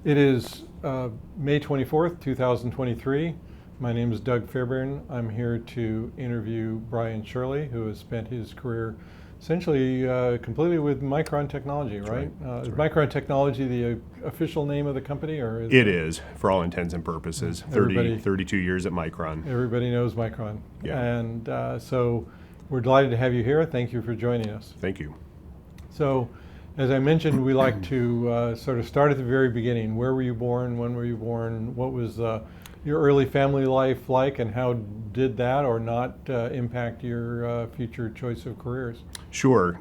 It is May 24th, 2023. My name is Doug Fairbairn. I'm here to interview Brian Shirley, who has spent his career essentially completely with Micron Technology, right? Is Micron Technology the official name of the company? Or is it is, for all intents and purposes. 32 years at Micron. Everybody knows Micron. Yeah. And so we're delighted to have you here. Thank you for joining us. Thank you. So, as I mentioned, we like to sort of start at the very beginning. Where were you born? When were you born? What was your early family life like, and how did that or not impact your future choice of careers? Sure.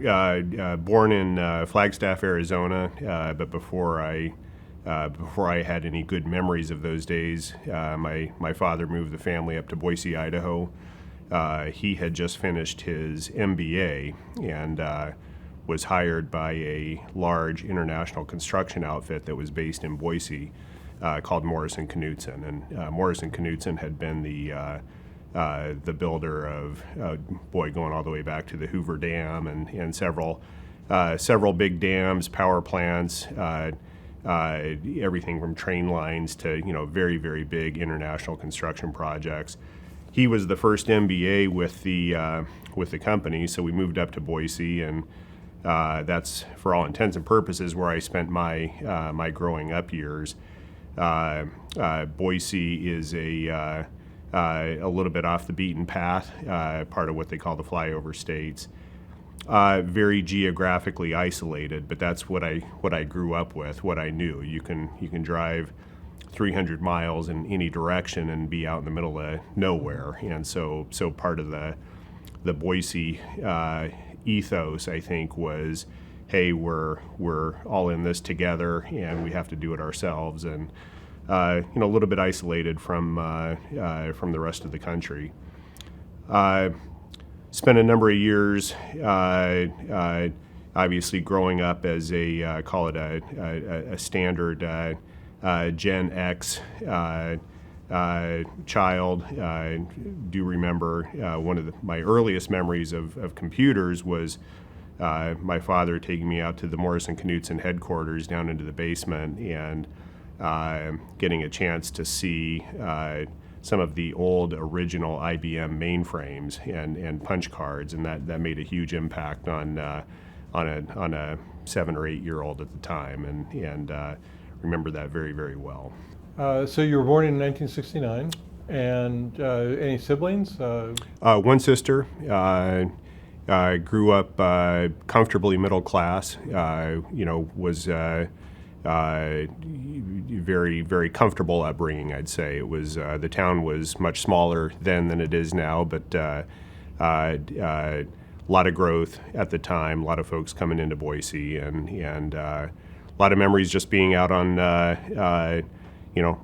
Born in Flagstaff, Arizona, but before I had any good memories of those days, my father moved the family up to Boise, Idaho. He had just finished his MBA and was hired by a large international construction outfit that was based in Boise called Morrison Knudsen. And Morrison Knudsen had been the builder of, going all the way back to the Hoover Dam and several big dams, power plants, everything from train lines to very, very big international construction projects. He was the first MBA with the company, so we moved up to Boise, and that's, for all intents and purposes, where I spent my growing up years. Boise is a little bit off the beaten path, part of what they call the flyover states. Very geographically isolated, but that's what I grew up with, what I knew. You can drive 300 miles in any direction and be out in the middle of nowhere, and so part of the Boise ethos, I think, was, hey, we're all in this together, and we have to do it ourselves, and a little bit isolated from the rest of the country. Spent a number of years, obviously growing up as call it a standard Gen X child. I do remember one of my earliest memories of computers was my father taking me out to the Morrison Knudsen headquarters down into the basement and getting a chance to see some of the old original IBM mainframes and punch cards, and that made a huge impact on a 7 or 8 year old at the time, and remember that very, very well. So you were born in 1969, and any siblings? One sister. Grew up comfortably middle class. Was very, very comfortable upbringing, I'd say. It was the town was much smaller then than it is now, but a lot of growth at the time. A lot of folks coming into Boise, and a lot of memories just being out on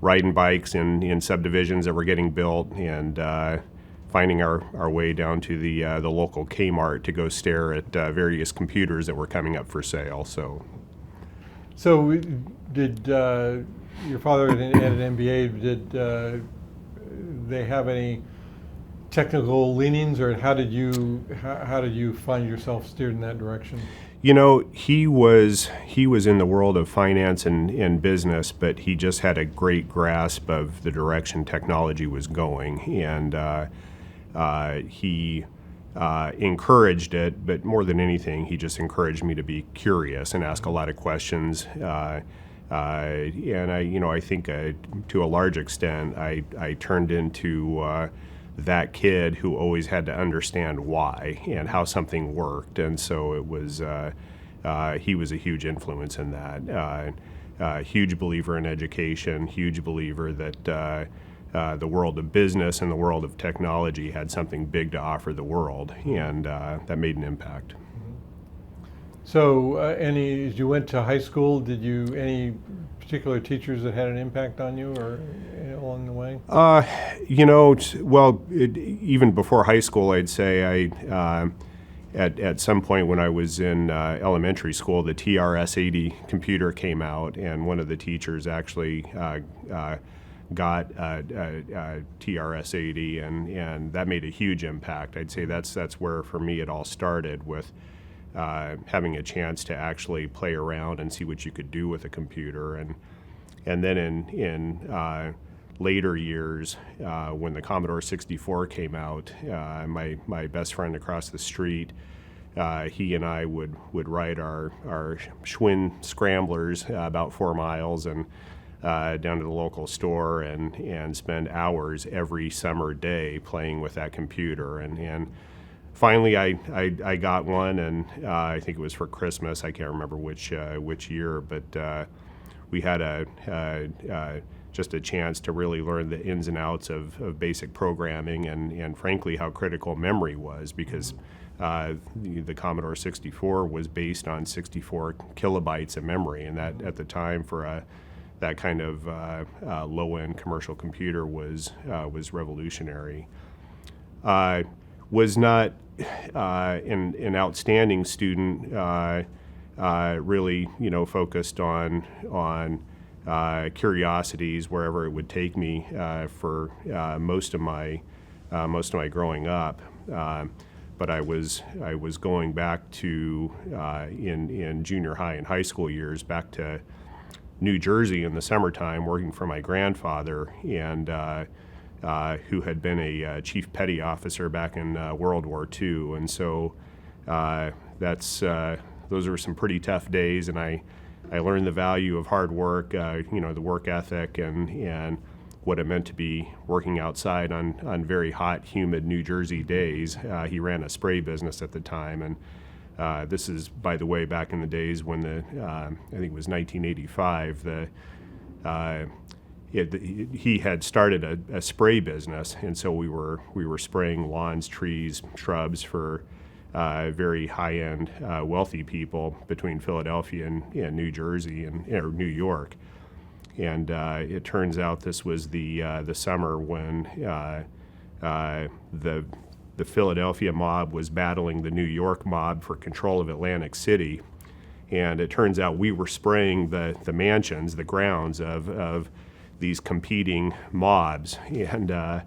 riding bikes in subdivisions that were getting built, and finding our way down to the local Kmart to go stare at various computers that were coming up for sale. So did your father had an MBA? Did they have any technical leanings, or how did you find yourself steered in that direction? He was in the world of finance and business, but he just had a great grasp of the direction technology was going, and he encouraged it, but more than anything, he just encouraged me to be curious and ask a lot of questions. And I think to a large extent, I turned into that kid who always had to understand why and how something worked, and so it was. He was a huge influence in that. Huge believer in education. Huge believer that the world of business and the world of technology had something big to offer the world, and that made an impact. So, as you went to high school, did you any particular teachers that had an impact on you, or along the way? Even before high school, I'd say at some point when I was in elementary school, the TRS-80 computer came out, and one of the teachers actually got TRS-80, and that made a huge impact. I'd say that's where, for me, it all started, with having a chance to actually play around and see what you could do with a computer. And And then in later years, when the Commodore 64 came out, my best friend across the street, he and I would ride our Schwinn scramblers about 4 miles and down to the local store and spend hours every summer day playing with that computer. And finally, I got one, and I think it was for Christmas. I can't remember which year, but we had just a chance to really learn the ins and outs of basic programming and frankly how critical memory was, because the Commodore 64 was based on 64 kilobytes of memory, and that at the time for that kind of low-end commercial computer was revolutionary. Was not an outstanding student. Really, focused on curiosities wherever it would take me for most of my growing up. But I was going back to in junior high and high school years back to New Jersey in the summertime, working for my grandfather, and who had been a chief petty officer back in World War II, and so those were some pretty tough days, and I learned the value of hard work, the work ethic, and what it meant to be working outside on very hot, humid New Jersey days. He ran a spray business at the time, and this is, by the way, back in the days when I think it was 1985, he had started a spray business, and so we were spraying lawns, trees, shrubs for very high-end, wealthy people between Philadelphia and New Jersey or New York. And it turns out this was the summer when the Philadelphia mob was battling the New York mob for control of Atlantic City. And it turns out we were spraying the mansions, the grounds of these competing mobs. And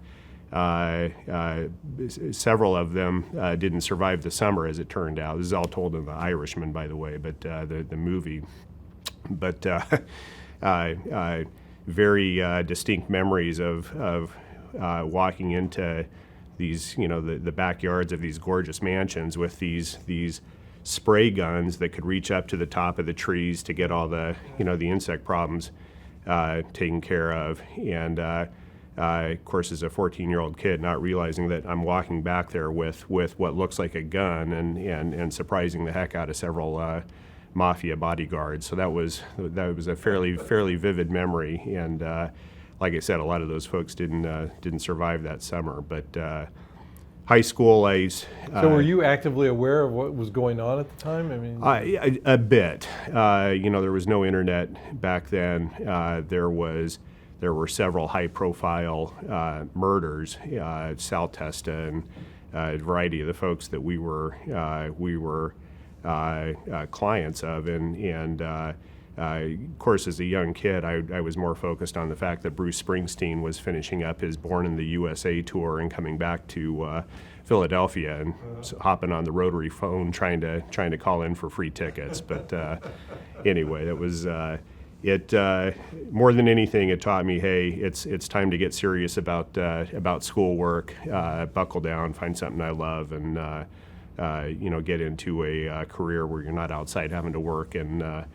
several of them didn't survive the summer, as it turned out. This is all told in The Irishman, by the way, but the movie. But very distinct memories of walking into these, the backyards of these gorgeous mansions with these spray guns that could reach up to the top of the trees to get all the, the insect problems taken care of. And of course, as a 14-year-old kid, not realizing that I'm walking back there with what looks like a gun and surprising the heck out of several mafia bodyguards. So that was a fairly vivid memory. And like I said, a lot of those folks didn't survive that summer. But high school, so were you actively aware of what was going on at the time? I mean, a bit. There was no internet back then. There were several high-profile murders, Sal Testa and a variety of the folks that we were clients of, and of course, as a young kid, I was more focused on the fact that Bruce Springsteen was finishing up his Born in the USA tour and coming back to Philadelphia, and hopping on the rotary phone trying to call in for free tickets. But anyway, that was it. More than anything, it taught me, hey, it's time to get serious about schoolwork. Buckle down, find something I love, and get into a career where you're not outside having to work and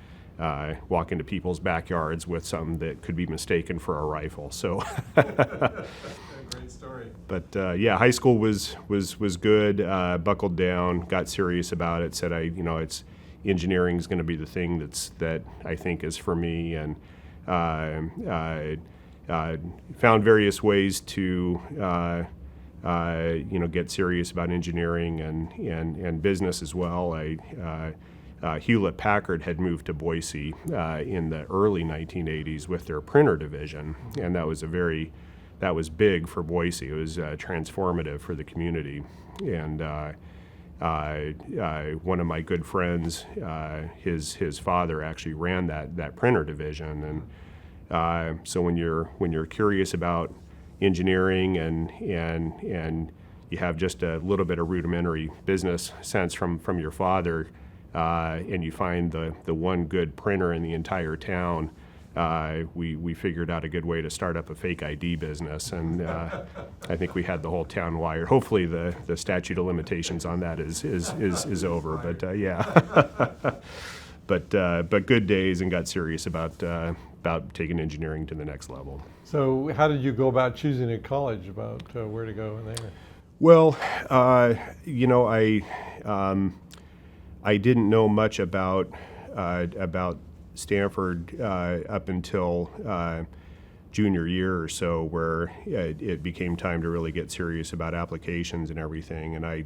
walk into people's backyards with something that could be mistaken for a rifle. So, great story. But yeah, high school was good. Buckled down, got serious about it. Said it's engineering is going to be the thing that I think is for me, and found various ways to get serious about engineering and business as well. Hewlett-Packard had moved to Boise in the early 1980s with their printer division, and that was big for Boise. It was transformative for the community. And one of my good friends, his father actually ran that printer division, and so when you're curious about engineering and you have just a little bit of rudimentary business sense from your father, and you find the one good printer in the entire town, we figured out a good way to start up a fake ID business, and I think we had the whole town wired. Hopefully, the statute of limitations on that is over. But yeah, but good days, and got serious about taking engineering to the next level. So how did you go about choosing a college, about where to go in there? Well, I didn't know much about Stanford up until junior year or so, where it became time to really get serious about applications and everything. And I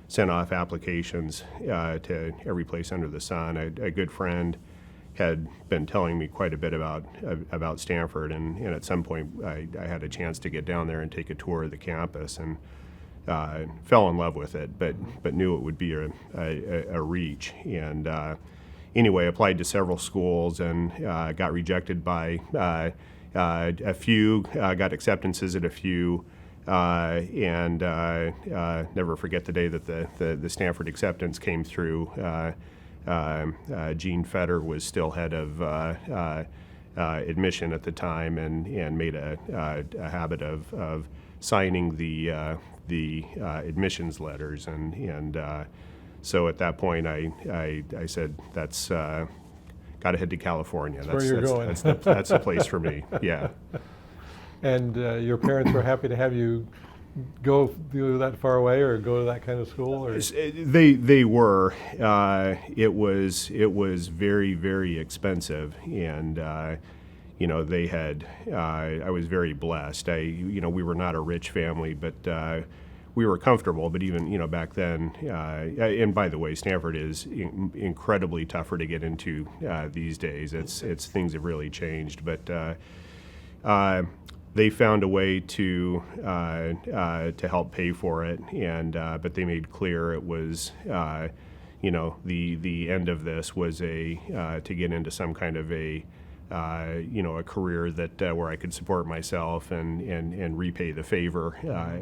sent off applications to every place under the sun. A good friend had been telling me quite a bit about Stanford, and at some point I had a chance to get down there and take a tour of the campus, and fell in love with it, but knew it would be a reach. And anyway, applied to several schools and got rejected by a few, got acceptances at a few, and never forget the day that the Stanford acceptance came through. Gene Fetter was still head of admission at the time, and made a habit of signing the admissions letters, and so at that point I said, that's got to head to California. That's where you're going. That's the place for me. Yeah. And your parents were happy to have you go that far away, or go to that kind of school? Or? They were. It was very, very expensive, and they had. I was very blessed. We were not a rich family, but we were comfortable. But even back then, and by the way, Stanford is incredibly tougher to get into these days. It's things have really changed, but. They found a way to help pay for it, and but they made clear it was, the end of this was to get into some kind of a career that where I could support myself and repay the favor,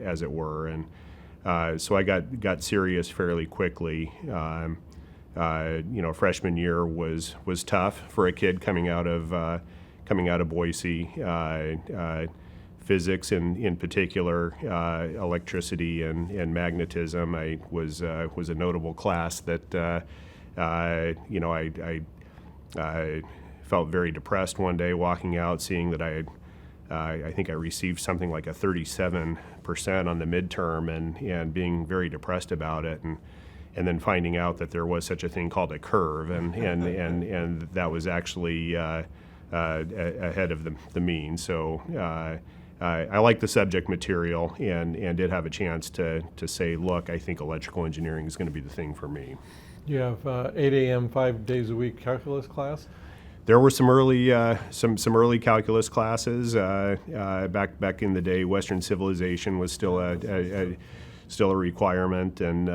as it were, and so I got serious fairly quickly. Freshman year was tough for a kid coming out of Boise. Physics in particular, electricity and magnetism. I was a notable class that I felt very depressed one day walking out, seeing that I think I received something like a 37% on the midterm, and being very depressed about it, and then finding out that there was such a thing called a curve, and that was actually ahead of the mean. So I like the subject material, and did have a chance to say, look, I think electrical engineering is going to be the thing for me. You have 8 a.m. 5 days a week calculus class? There were some early early calculus classes back in the day. Western civilization was still a requirement, and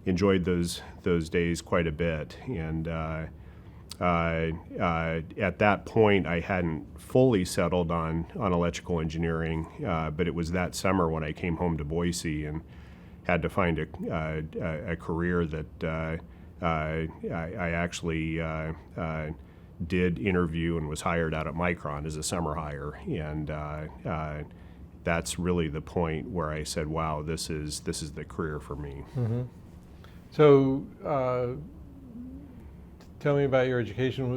enjoyed those days quite a bit. And at that point, I hadn't fully settled on electrical engineering, but it was that summer when I came home to Boise and had to find a career that I actually did interview and was hired out at Micron as a summer hire, and that's really the point where I said, "Wow, this is the career for me." Mm-hmm. So. Tell me about your education.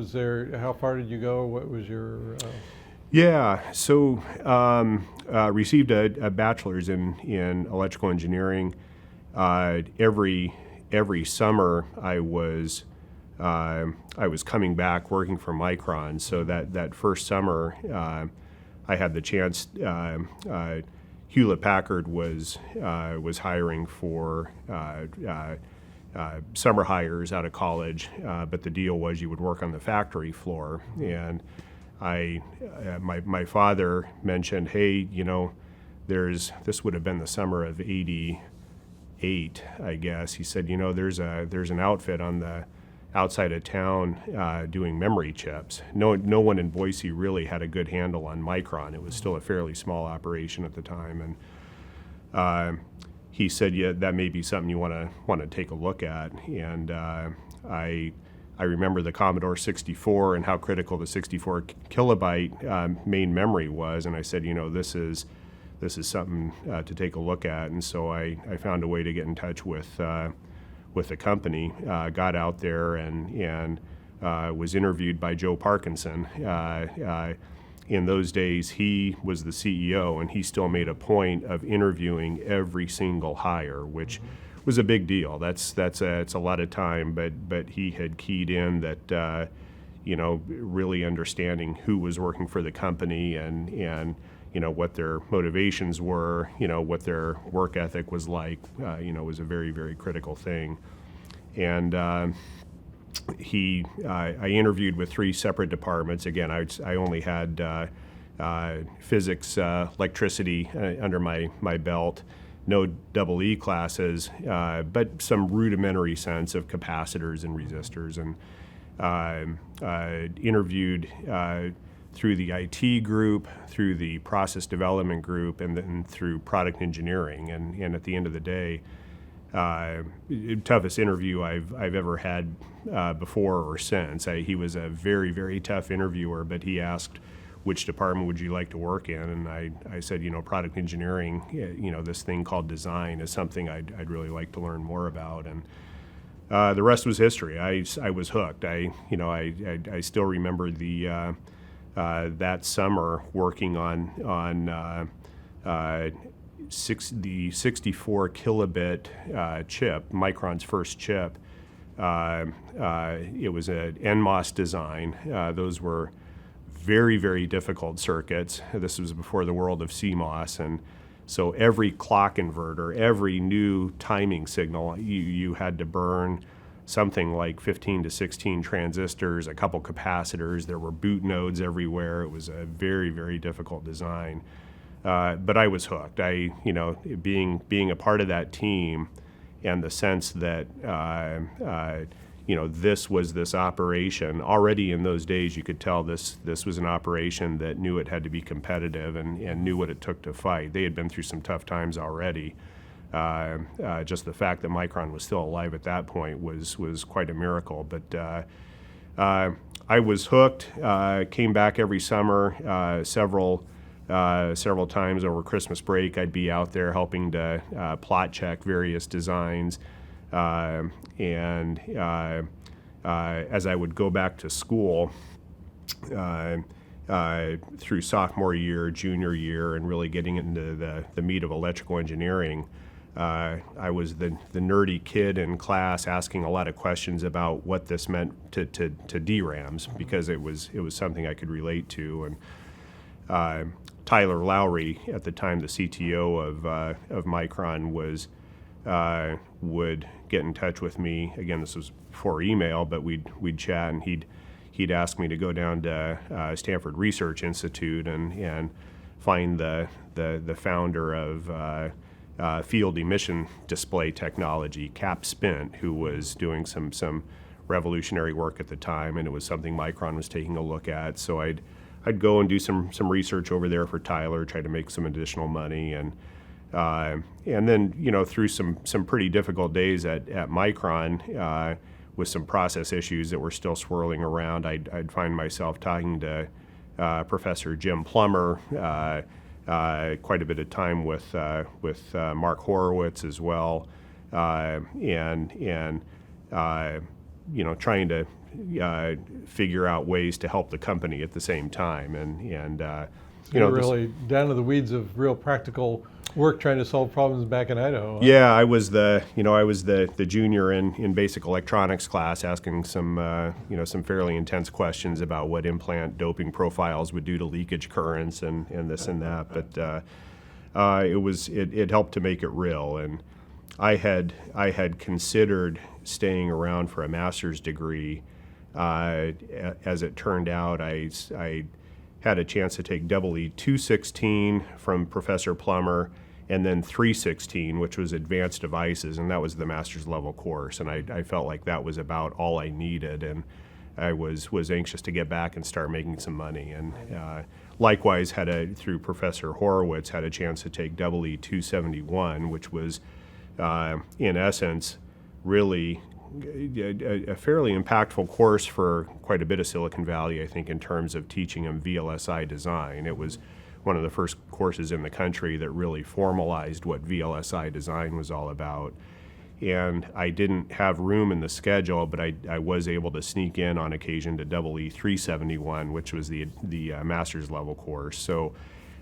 How far did you go? What was your... Yeah, so received a bachelor's in electrical engineering. Every summer I was coming back working for Micron. So that first summer I had the chance. Hewlett Packard was hiring for summer hires out of college, but the deal was you would work on the factory floor. And my father mentioned, hey, this would have been the summer of '88, I guess. He said, there's an outfit on the outside of town doing memory chips. No one in Boise really had a good handle on Micron. It was still a fairly small operation at the time, and he said, yeah, that may be something you want to take a look at. And I I remember the Commodore 64 and how critical the 64 kilobyte main memory was, and I said, this is something to take a look at. And so I found a way to get in touch with the company, got out there and was interviewed by Joe Parkinson. In those days, he was the CEO, and he still made a point of interviewing every single hire, which was a big deal. It's a lot of time, but he had keyed in that really understanding who was working for the company and what their motivations were, what their work ethic was like, was a very, very critical thing. And I interviewed with 3 separate departments. Again, I only had physics, electricity under my belt, no double E classes, but some rudimentary sense of capacitors and resistors, and interviewed through the IT group, through the process development group, and then through product engineering. And at the end of the day, toughest interview I've ever had before or since. He was a very, very tough interviewer, but he asked, which department would you like to work in? And I said, product engineering, this thing called design is something I'd really like to learn more about. And the rest was history. I was hooked. I still remember that summer working on the 64 kilobit chip, Micron's first chip. It was an NMOS design. Those were very, very difficult circuits. This was before the world of CMOS, and so every clock inverter, every new timing signal, you had to burn something like 15 to 16 transistors, a couple capacitors. There were boot nodes everywhere. It was a very, very difficult design. But I was hooked. Being a part of that team, and the sense that this was this operation. Already in those days, you could tell this was an operation that knew it had to be competitive and knew what it took to fight. They had been through some tough times already. Just the fact that Micron was still alive at that point was quite a miracle. But I was hooked. Came back every summer, several times over Christmas break. I'd be out there helping to plot check various designs. And as I would go back to school through sophomore year, junior year, and really getting into the meat of electrical engineering, I was the nerdy kid in class asking a lot of questions about what this meant to DRAMs, because it was something I could relate to. And Tyler Lowry, at the time the CTO of Micron, would get in touch with me. Again, this was before email, but we'd chat, and he'd ask me to go down to Stanford Research Institute and find the founder of field emission display technology, Cap Spint, who was doing some revolutionary work at the time, and it was something Micron was taking a look at. So I'd go and do some research over there for Tyler, try to make some additional money, and then through some pretty difficult days at Micron with some process issues that were still swirling around, I'd find myself talking to Professor Jim Plummer, quite a bit of time with Mark Horowitz as well, and trying to figure out ways to help the company at the same time, and really down to the weeds of real practical work trying to solve problems back in Idaho. Yeah, I was the junior in basic electronics class, asking some fairly intense questions about what implant doping profiles would do to leakage currents and this and that. But it helped to make it real, and I had considered staying around for a master's degree. As it turned out, I had a chance to take EE 216 from Professor Plummer, and then 316, which was advanced devices, and that was the master's level course. And I felt like that was about all I needed, and I was anxious to get back and start making some money. And likewise, through Professor Horowitz, had a chance to take EE 271, which was in essence really a fairly impactful course for quite a bit of Silicon Valley, I think, in terms of teaching them VLSI design. It was one of the first courses in the country that really formalized what VLSI design was all about. And I didn't have room in the schedule, but I was able to sneak in on occasion to EE 371, which was the master's level course. So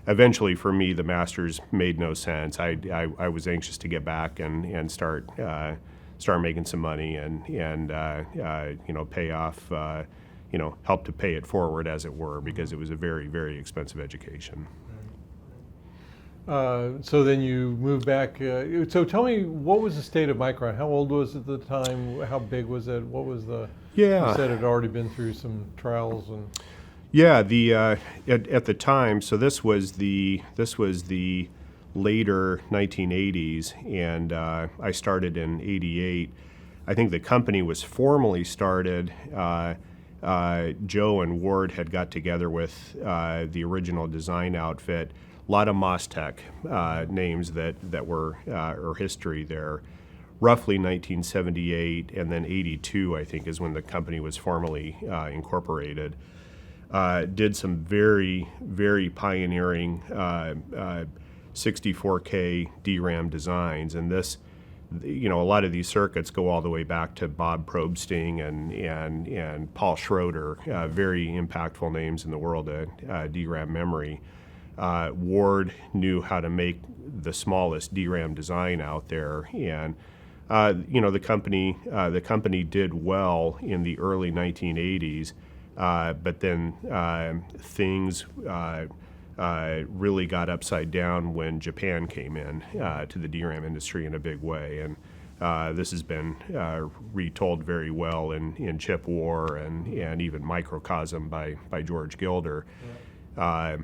eventually, for me, the master's made no sense. I was anxious to get back and start making some money and pay off, help to pay it forward, as it were, because it was a very, very expensive education. So then you moved back. So tell me, what was the state of Micron? How old was it at the time? How big was it? What was the? Yeah. You said it had already been through some trials and. Yeah, at the time. So this was the later 1980s, and I started in '88. I think the company was formally started. Joe and Ward had got together with the original design outfit. A lot of MOSTech names that were or history there. Roughly 1978, and then '82, I think, is when the company was formally incorporated. Did some very, very pioneering 64K DRAM designs, and this, a lot of these circuits go all the way back to Bob Probsting and Paul Schroeder, very impactful names in the world of DRAM memory. Ward knew how to make the smallest DRAM design out there, and the company did well in the early 1980s, but then things really got upside down when Japan came in to the DRAM industry in a big way, and this has been retold very well in Chip War and even Microcosm by George Gilder. Yeah.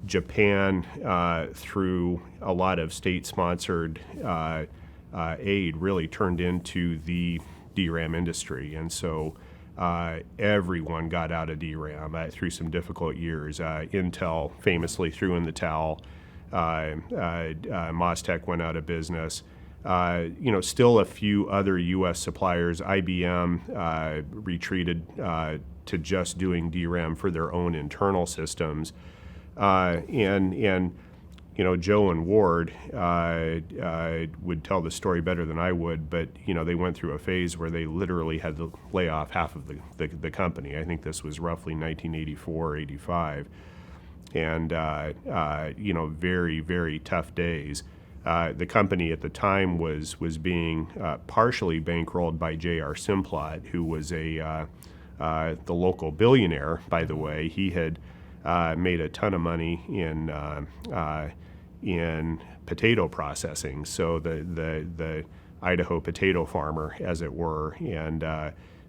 Japan, through a lot of state-sponsored aid, really turned into the DRAM industry, and so everyone got out of DRAM through some difficult years. Intel famously threw in the towel. MOSTech went out of business. Still a few other U.S. suppliers. IBM retreated to just doing DRAM for their own internal systems. Joe and Ward would tell the story better than I would, but they went through a phase where they literally had to lay off half of the company. I think this was roughly 1984, 85, and very, very tough days. The company at the time was being partially bankrolled by J.R. Simplot, who was the local billionaire, by the way. He had made a ton of money in potato processing, so the Idaho potato farmer, as it were, and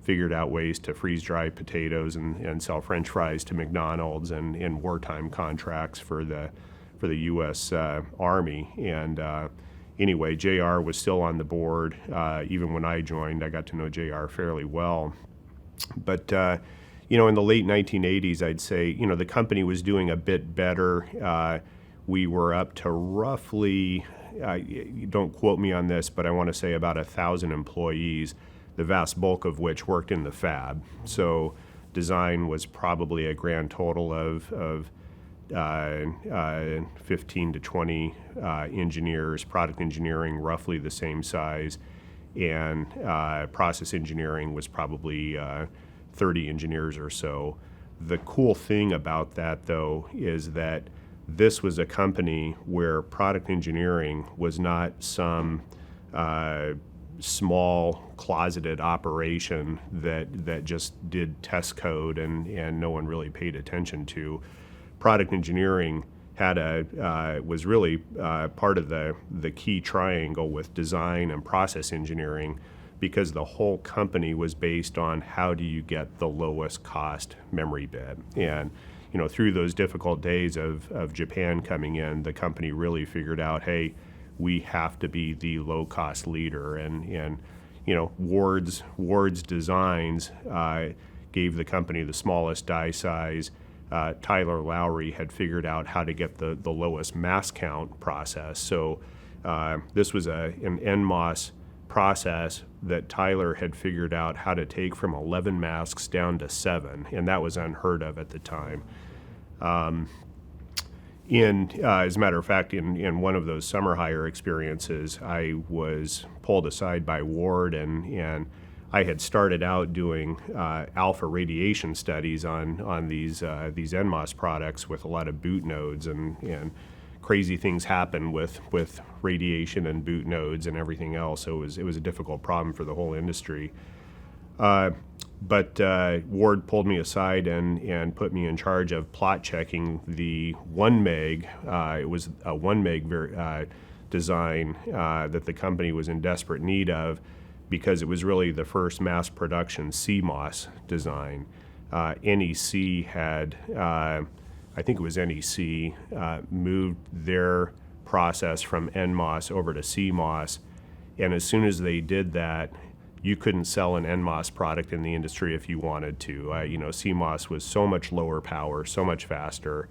figured out ways to freeze dry potatoes and sell French fries to McDonald's and in wartime contracts for the U.S. Army. And anyway, JR was still on the board. Even when I joined, I got to know JR fairly well. But in the late 1980s, I'd say, the company was doing a bit better. We were up to roughly, don't quote me on this, but I want to say about 1,000 employees, the vast bulk of which worked in the fab. So design was probably a grand total of 15 to 20 engineers, product engineering roughly the same size, and process engineering was probably 30 engineers or so. The cool thing about that, though, is that this was a company where product engineering was not some small closeted operation that just did test code and no one really paid attention to. Product engineering was really part of the key triangle with design and process engineering, because the whole company was based on how do you get the lowest cost memory bit. And through those difficult days of Japan coming in, the company really figured out, hey, we have to be the low cost leader. And Ward's designs gave the company the smallest die size. Tyler Lowry had figured out how to get the lowest mass count process. So this was an NMOS process that Tyler had figured out how to take from 11 masks down to 7, and that was unheard of at the time. As a matter of fact, in one of those summer hire experiences, I was pulled aside by Ward, and I had started out doing alpha radiation studies on these NMOS products with a lot of boot nodes, and crazy things happen with radiation and boot nodes and everything else. So it was a difficult problem for the whole industry. But Ward pulled me aside and put me in charge of plot checking the 1 meg. It was a 1 meg design that the company was in desperate need of, because it was really the first mass production CMOS design. NEC had, I think it was NEC, moved their process from NMOS over to CMOS, and as soon as they did that, you couldn't sell an NMOS product in the industry if you wanted to. CMOS was so much lower power, so much faster.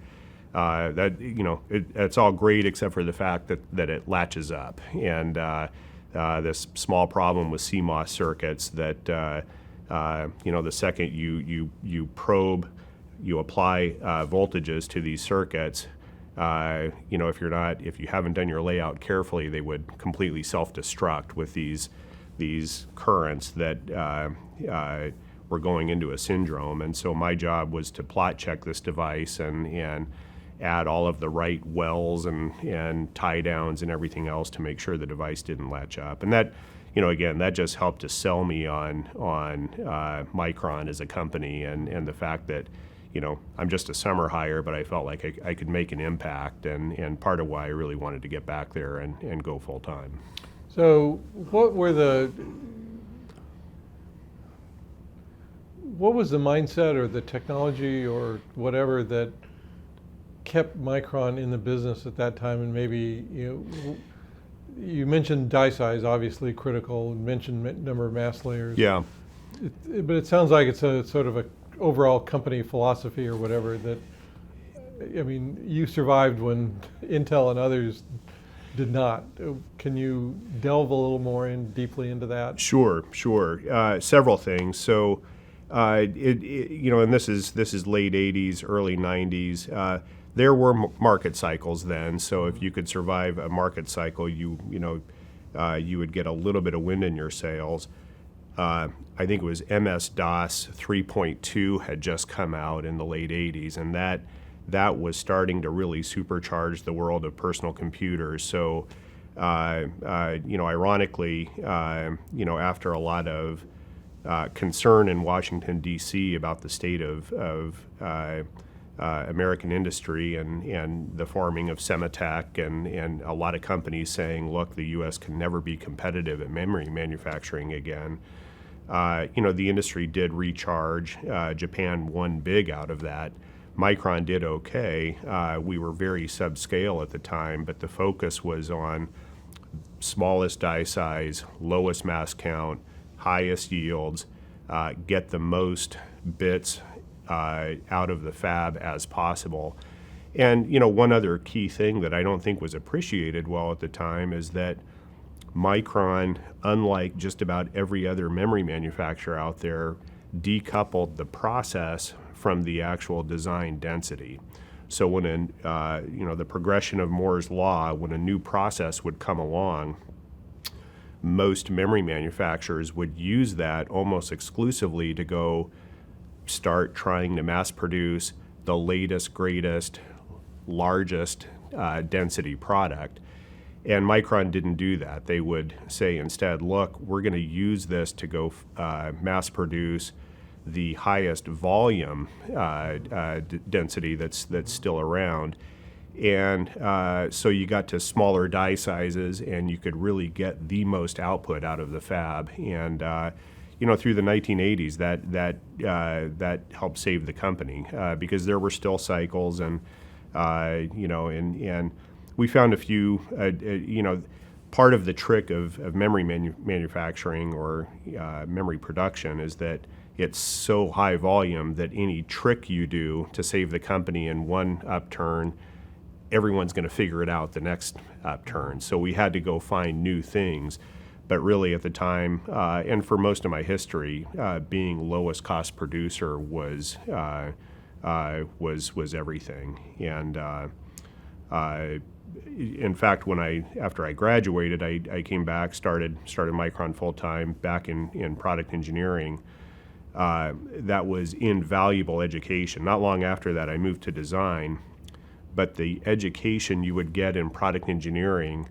It's all great except for the fact that it latches up. And this small problem with CMOS circuits that, the second you probe, you apply voltages to these circuits, if you haven't done your layout carefully, they would completely self-destruct with these currents that were going into a syndrome. And so my job was to plot check this device and add all of the right wells and tie downs and everything else to make sure the device didn't latch up. And that, again, that just helped to sell me on Micron as a company, and the fact that, I'm just a summer hire, but I felt like I could make an impact, and part of why I really wanted to get back there and go full time. So what was the mindset or the technology or whatever that kept Micron in the business at that time? And maybe you mentioned die size, obviously critical, and mentioned number of mass layers. Yeah. But it sounds like it's a sort of a overall company philosophy or whatever that, you survived when Intel and others did not. Can you delve a little more deeply into that? Sure. Several things. So, and this is late '80s, early '90s. There were market cycles then. So if you could survive a market cycle, you would get a little bit of wind in your sails. I think it was MS-DOS 3.2 had just come out in the late '80s, and that was starting to really supercharge the world of personal computers. So, ironically, after a lot of concern in Washington, D.C. about the state of American industry and the forming of Semitech and a lot of companies saying, look, the U.S. can never be competitive at memory manufacturing again, the industry did recharge. Japan won big out of that. Micron did okay. We were very subscale at the time, but the focus was on smallest die size, lowest mass count, highest yields, get the most bits out of the fab as possible. And one other key thing that I don't think was appreciated well at the time is that Micron, unlike just about every other memory manufacturer out there, decoupled the process from the actual design density. So when the progression of Moore's law, when a new process would come along, most memory manufacturers would use that almost exclusively to go start trying to mass produce the latest, greatest, largest density product. And Micron didn't do that. They would say instead, look, we're going to use this to go mass produce the highest volume density that's still around. And so you got to smaller die sizes, and you could really get the most output out of the fab. And through the 1980s, that helped save the company because there were still cycles, and and we found a few. Part of the trick of memory manufacturing or memory production is that it's so high volume that any trick you do to save the company in one upturn, everyone's going to figure it out the next upturn. So we had to go find new things. But really, at the time, and for most of my history, being lowest cost producer was everything. And in fact, after I graduated, I came back, started Micron full time back in product engineering. That was invaluable education. Not long after that, I moved to design, but the education you would get in product engineering,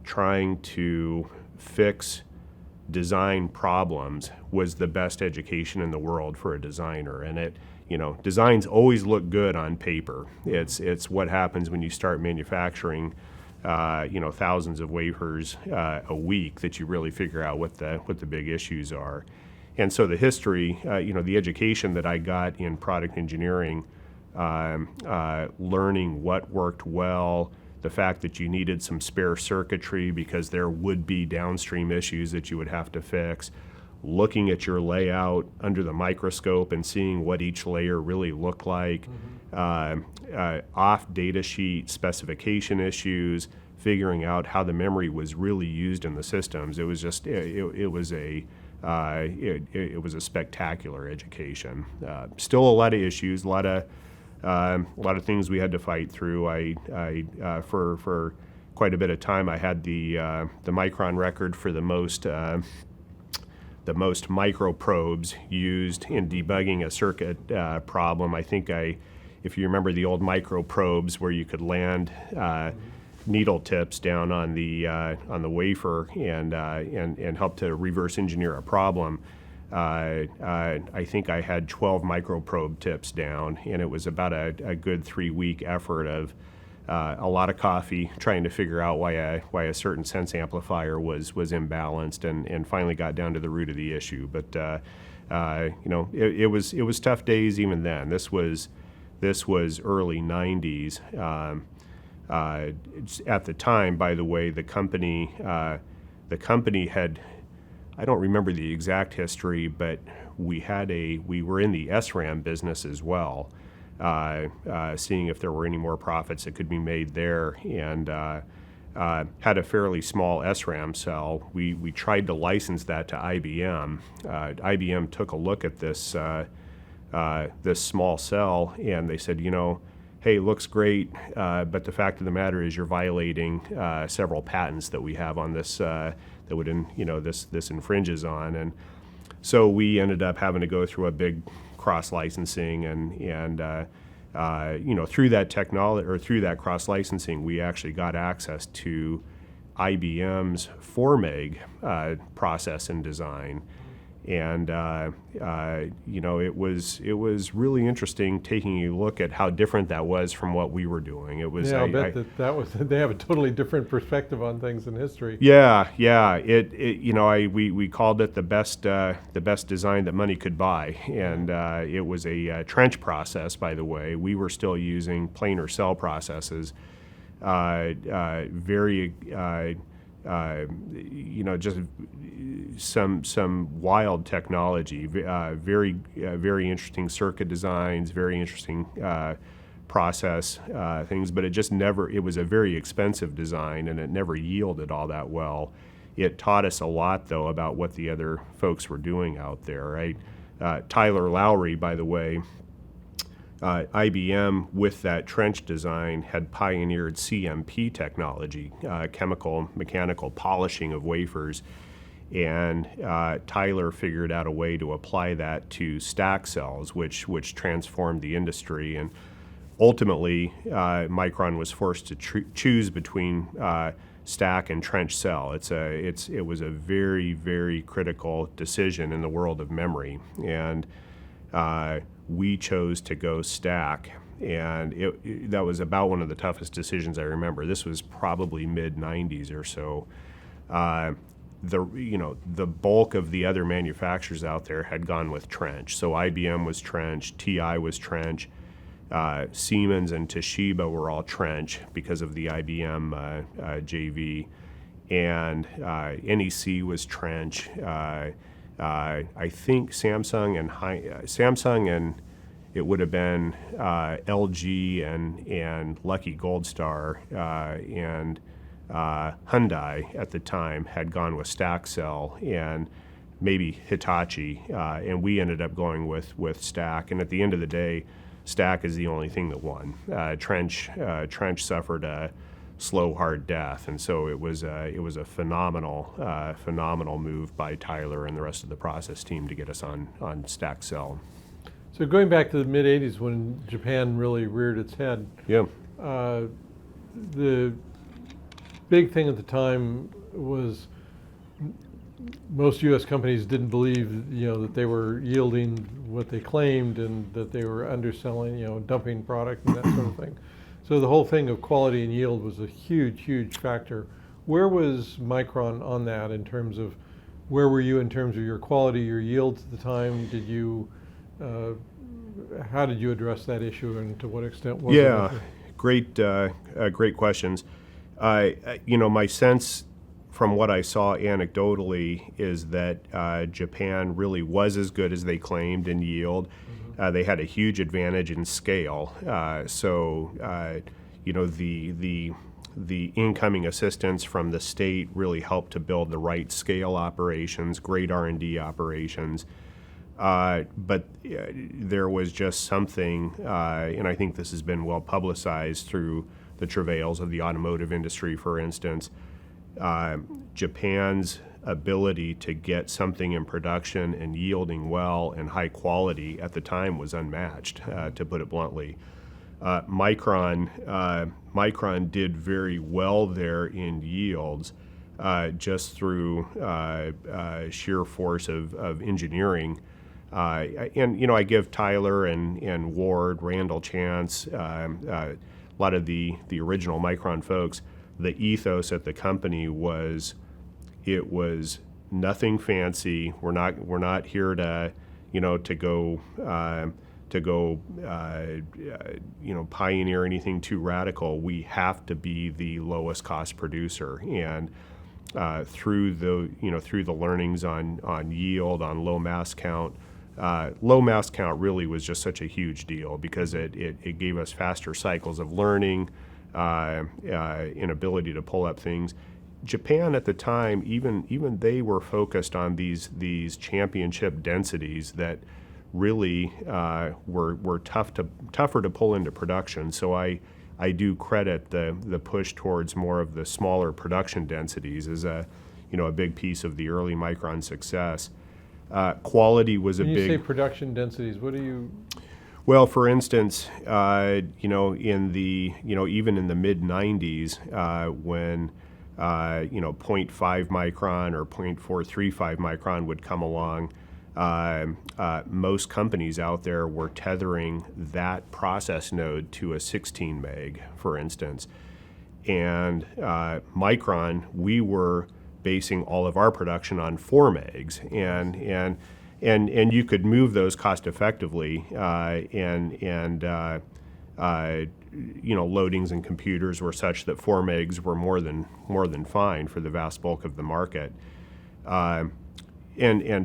trying to fix design problems, was the best education in the world for a designer. And designs always look good on paper. It's what happens when you start manufacturing, thousands of wafers a week that you really figure out what the big issues are. And so the history, the education that I got in product engineering, learning what worked well, the fact that you needed some spare circuitry because there would be downstream issues that you would have to fix, looking at your layout under the microscope and seeing what each layer really looked like, off data sheet specification issues, figuring out how the memory was really used in the systems. It was just it was a spectacular education. Still a lot of issues, a lot of things we had to fight through. For quite a bit of time, I had the Micron record for the most micro probes used in debugging a circuit problem. I think if you remember the old micro probes where you could land needle tips down on the wafer and help to reverse engineer a problem. I think I had 12 microprobe tips down, and it was about a good 3-week effort of a lot of coffee trying to figure out why a certain sense amplifier was imbalanced, and finally got down to the root of the issue. But it was tough days even then. This was early 90s. At the time, by the way, the company had, I don't remember the exact history, but we were in the SRAM business as well, seeing if there were any more profits that could be made there, and had a fairly small SRAM cell. We tried to license that to IBM. IBM took a look at this small cell, and they said, hey, looks great, but the fact of the matter is you're violating several patents that we have on this that would, this infringes on. And so we ended up having to go through a big cross-licensing, and through that technology, or through that cross-licensing, we actually got access to IBM's 4 meg process and design. And it was really interesting taking a look at how different that was from what we were doing. It was I'll bet that was they have a totally different perspective on things in history. Yeah. We called it the best design that money could buy, and it was a trench process. By the way, we were still using planar cell processes. Very just some wild technology, very interesting circuit designs, very interesting process things, but it was a very expensive design, and it never yielded all that well. It taught us a lot, though, about what the other folks were doing out there, right? Tyler Lowry, by the way, IBM, with that trench design, had pioneered CMP technology, chemical mechanical polishing of wafers, and Tyler figured out a way to apply that to stack cells, which transformed the industry. And ultimately, Micron was forced to choose between stack and trench cell. It was a very, very critical decision in the world of memory, and we chose to go stack, and that was about one of the toughest decisions I remember. This was probably mid-90s or so. The bulk of the other manufacturers out there had gone with trench. So IBM was trench, TI was trench, Siemens and Toshiba were all trench because of the IBM JV, and NEC was trench. I think Samsung and it would have been LG and Lucky Gold Star and Hyundai at the time had gone with stack cell, and maybe Hitachi, and we ended up going with stack. And at the end of the day, stack is the only thing that won. Trench suffered a slow, hard death, and so it was a phenomenal move by Tyler and the rest of the process team to get us on stack cell. So going back to the mid '80s when Japan really reared its head, Yeah. The big thing at the time was most U.S. companies didn't believe, that they were yielding what they claimed and that they were underselling, dumping product and that sort of thing. So the whole thing of quality and yield was a huge, huge factor. Where was Micron on that in terms of, where were you in terms of your quality, your yields at the time? Did you, how did you address that issue, and to what extent was it? Great questions. My sense from what I saw anecdotally is that Japan really was as good as they claimed in yield. They had a huge advantage in scale. The incoming assistance from the state really helped to build the right scale operations, great R&D operations. But there was just something, and I think this has been well publicized through the travails of the automotive industry, for instance. Japan's ability to get something in production and yielding well and high quality at the time was unmatched, to put it bluntly. Micron did very well there in yields, just through sheer force of engineering. I give Tyler and Ward, Randall Chance, a lot of the original Micron folks, the ethos at the company was, it was nothing fancy. We're not here to go pioneer anything too radical. We have to be the lowest cost producer, and through the learnings on yield, on low mass count. Low mass count really was just such a huge deal because it gave us faster cycles of learning, an ability to pull up things. Japan at the time, even they were focused on these championship densities that really were tougher to pull into production. So I do credit the push towards more of the smaller production densities as a big piece of the early Micron success. Quality was a big. When you say production densities, what do you? Well, for instance, in the even in the mid '90s, when 0.5 micron or 0.435 micron would come along, most companies out there were tethering that process node to a 16 meg, for instance. And Micron, we were basing all of our production on 4 megs, and you could move those cost effectively, loadings and computers were such that 4 megs were more than fine for the vast bulk of the market. And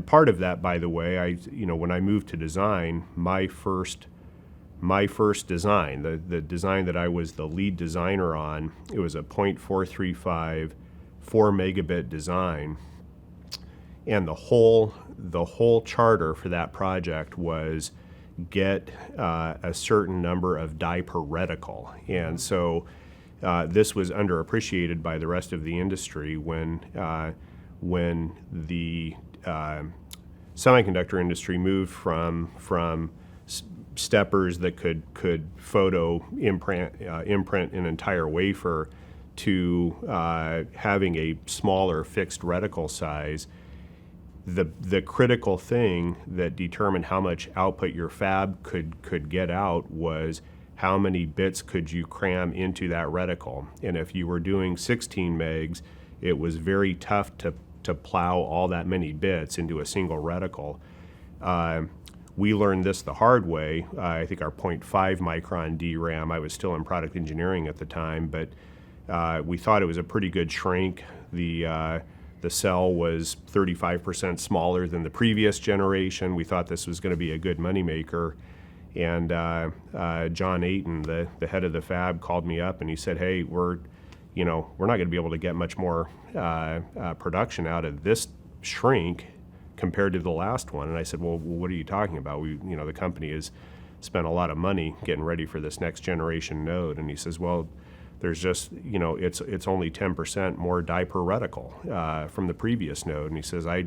part of that, by the way, when I moved to design, my first design, the design that I was the lead designer on, it was a 0.435 4 megabit design, and the whole charter for that project was get a certain number of die per reticle. And so this was underappreciated by the rest of the industry when the semiconductor industry moved from steppers that could photo imprint an entire wafer to having a smaller fixed reticle size. The critical thing that determined how much output your fab could get out was how many bits could you cram into that reticle. And if you were doing 16 megs, it was very tough to plow all that many bits into a single reticle. We learned this the hard way. I think our 0.5 micron DRAM, I was still in product engineering at the time, but we thought it was a pretty good shrink. The cell was 35% smaller than the previous generation. We thought this was going to be a good moneymaker. And John Ayton, the head of the fab, called me up and he said, "Hey, we're we're not going to be able to get much more production out of this shrink compared to the last one. And I said, well, what are you talking about? The company has spent a lot of money getting ready for this next generation node. And he says, well, there's just, it's only 10% more die per reticle from the previous node. And he says, I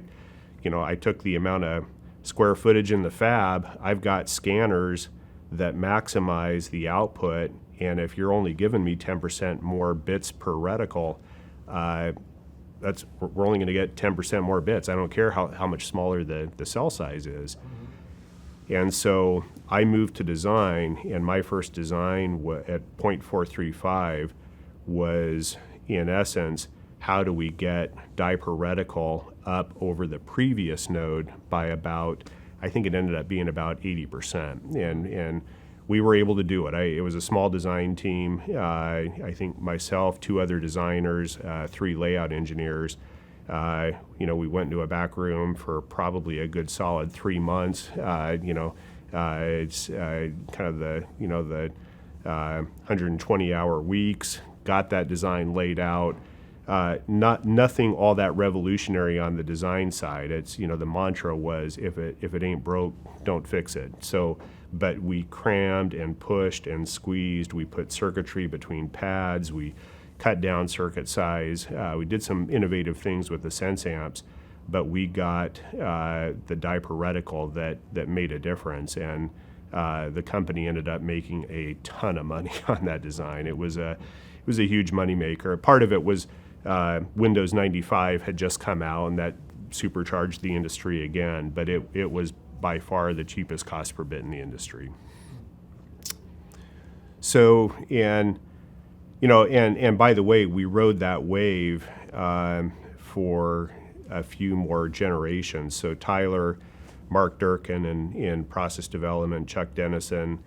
took the amount of square footage in the fab. I've got scanners that maximize the output. And if you're only giving me 10% more bits per reticle, we're only going to get 10% more bits. I don't care how much smaller the cell size is. Mm-hmm. And so I moved to design, and my first design at 0.435 was, in essence, how do we get die per reticle up over the previous node by about, I think it ended up being about 80%. And we were able to do it. It was a small design team. I think myself, 2 other designers, 3 layout engineers. We went into a back room for probably a good solid 3 months. It's kind of the 120-hour weeks. Got that design laid out. Nothing all that revolutionary on the design side. It's the mantra was if it ain't broke, don't fix it. So, but we crammed and pushed and squeezed. We put circuitry between pads. We cut down circuit size. We did some innovative things with the sense amps, but we got the die per reticle that made a difference. And the company ended up making a ton of money on that design. It was a huge moneymaker. Part of it was Windows 95 had just come out, and that supercharged the industry again, but it was by far the cheapest cost per bit in the industry. So, and by the way, we rode that wave for a few more generations. So Tyler, Mark Durkin in process development, Chuck Dennison.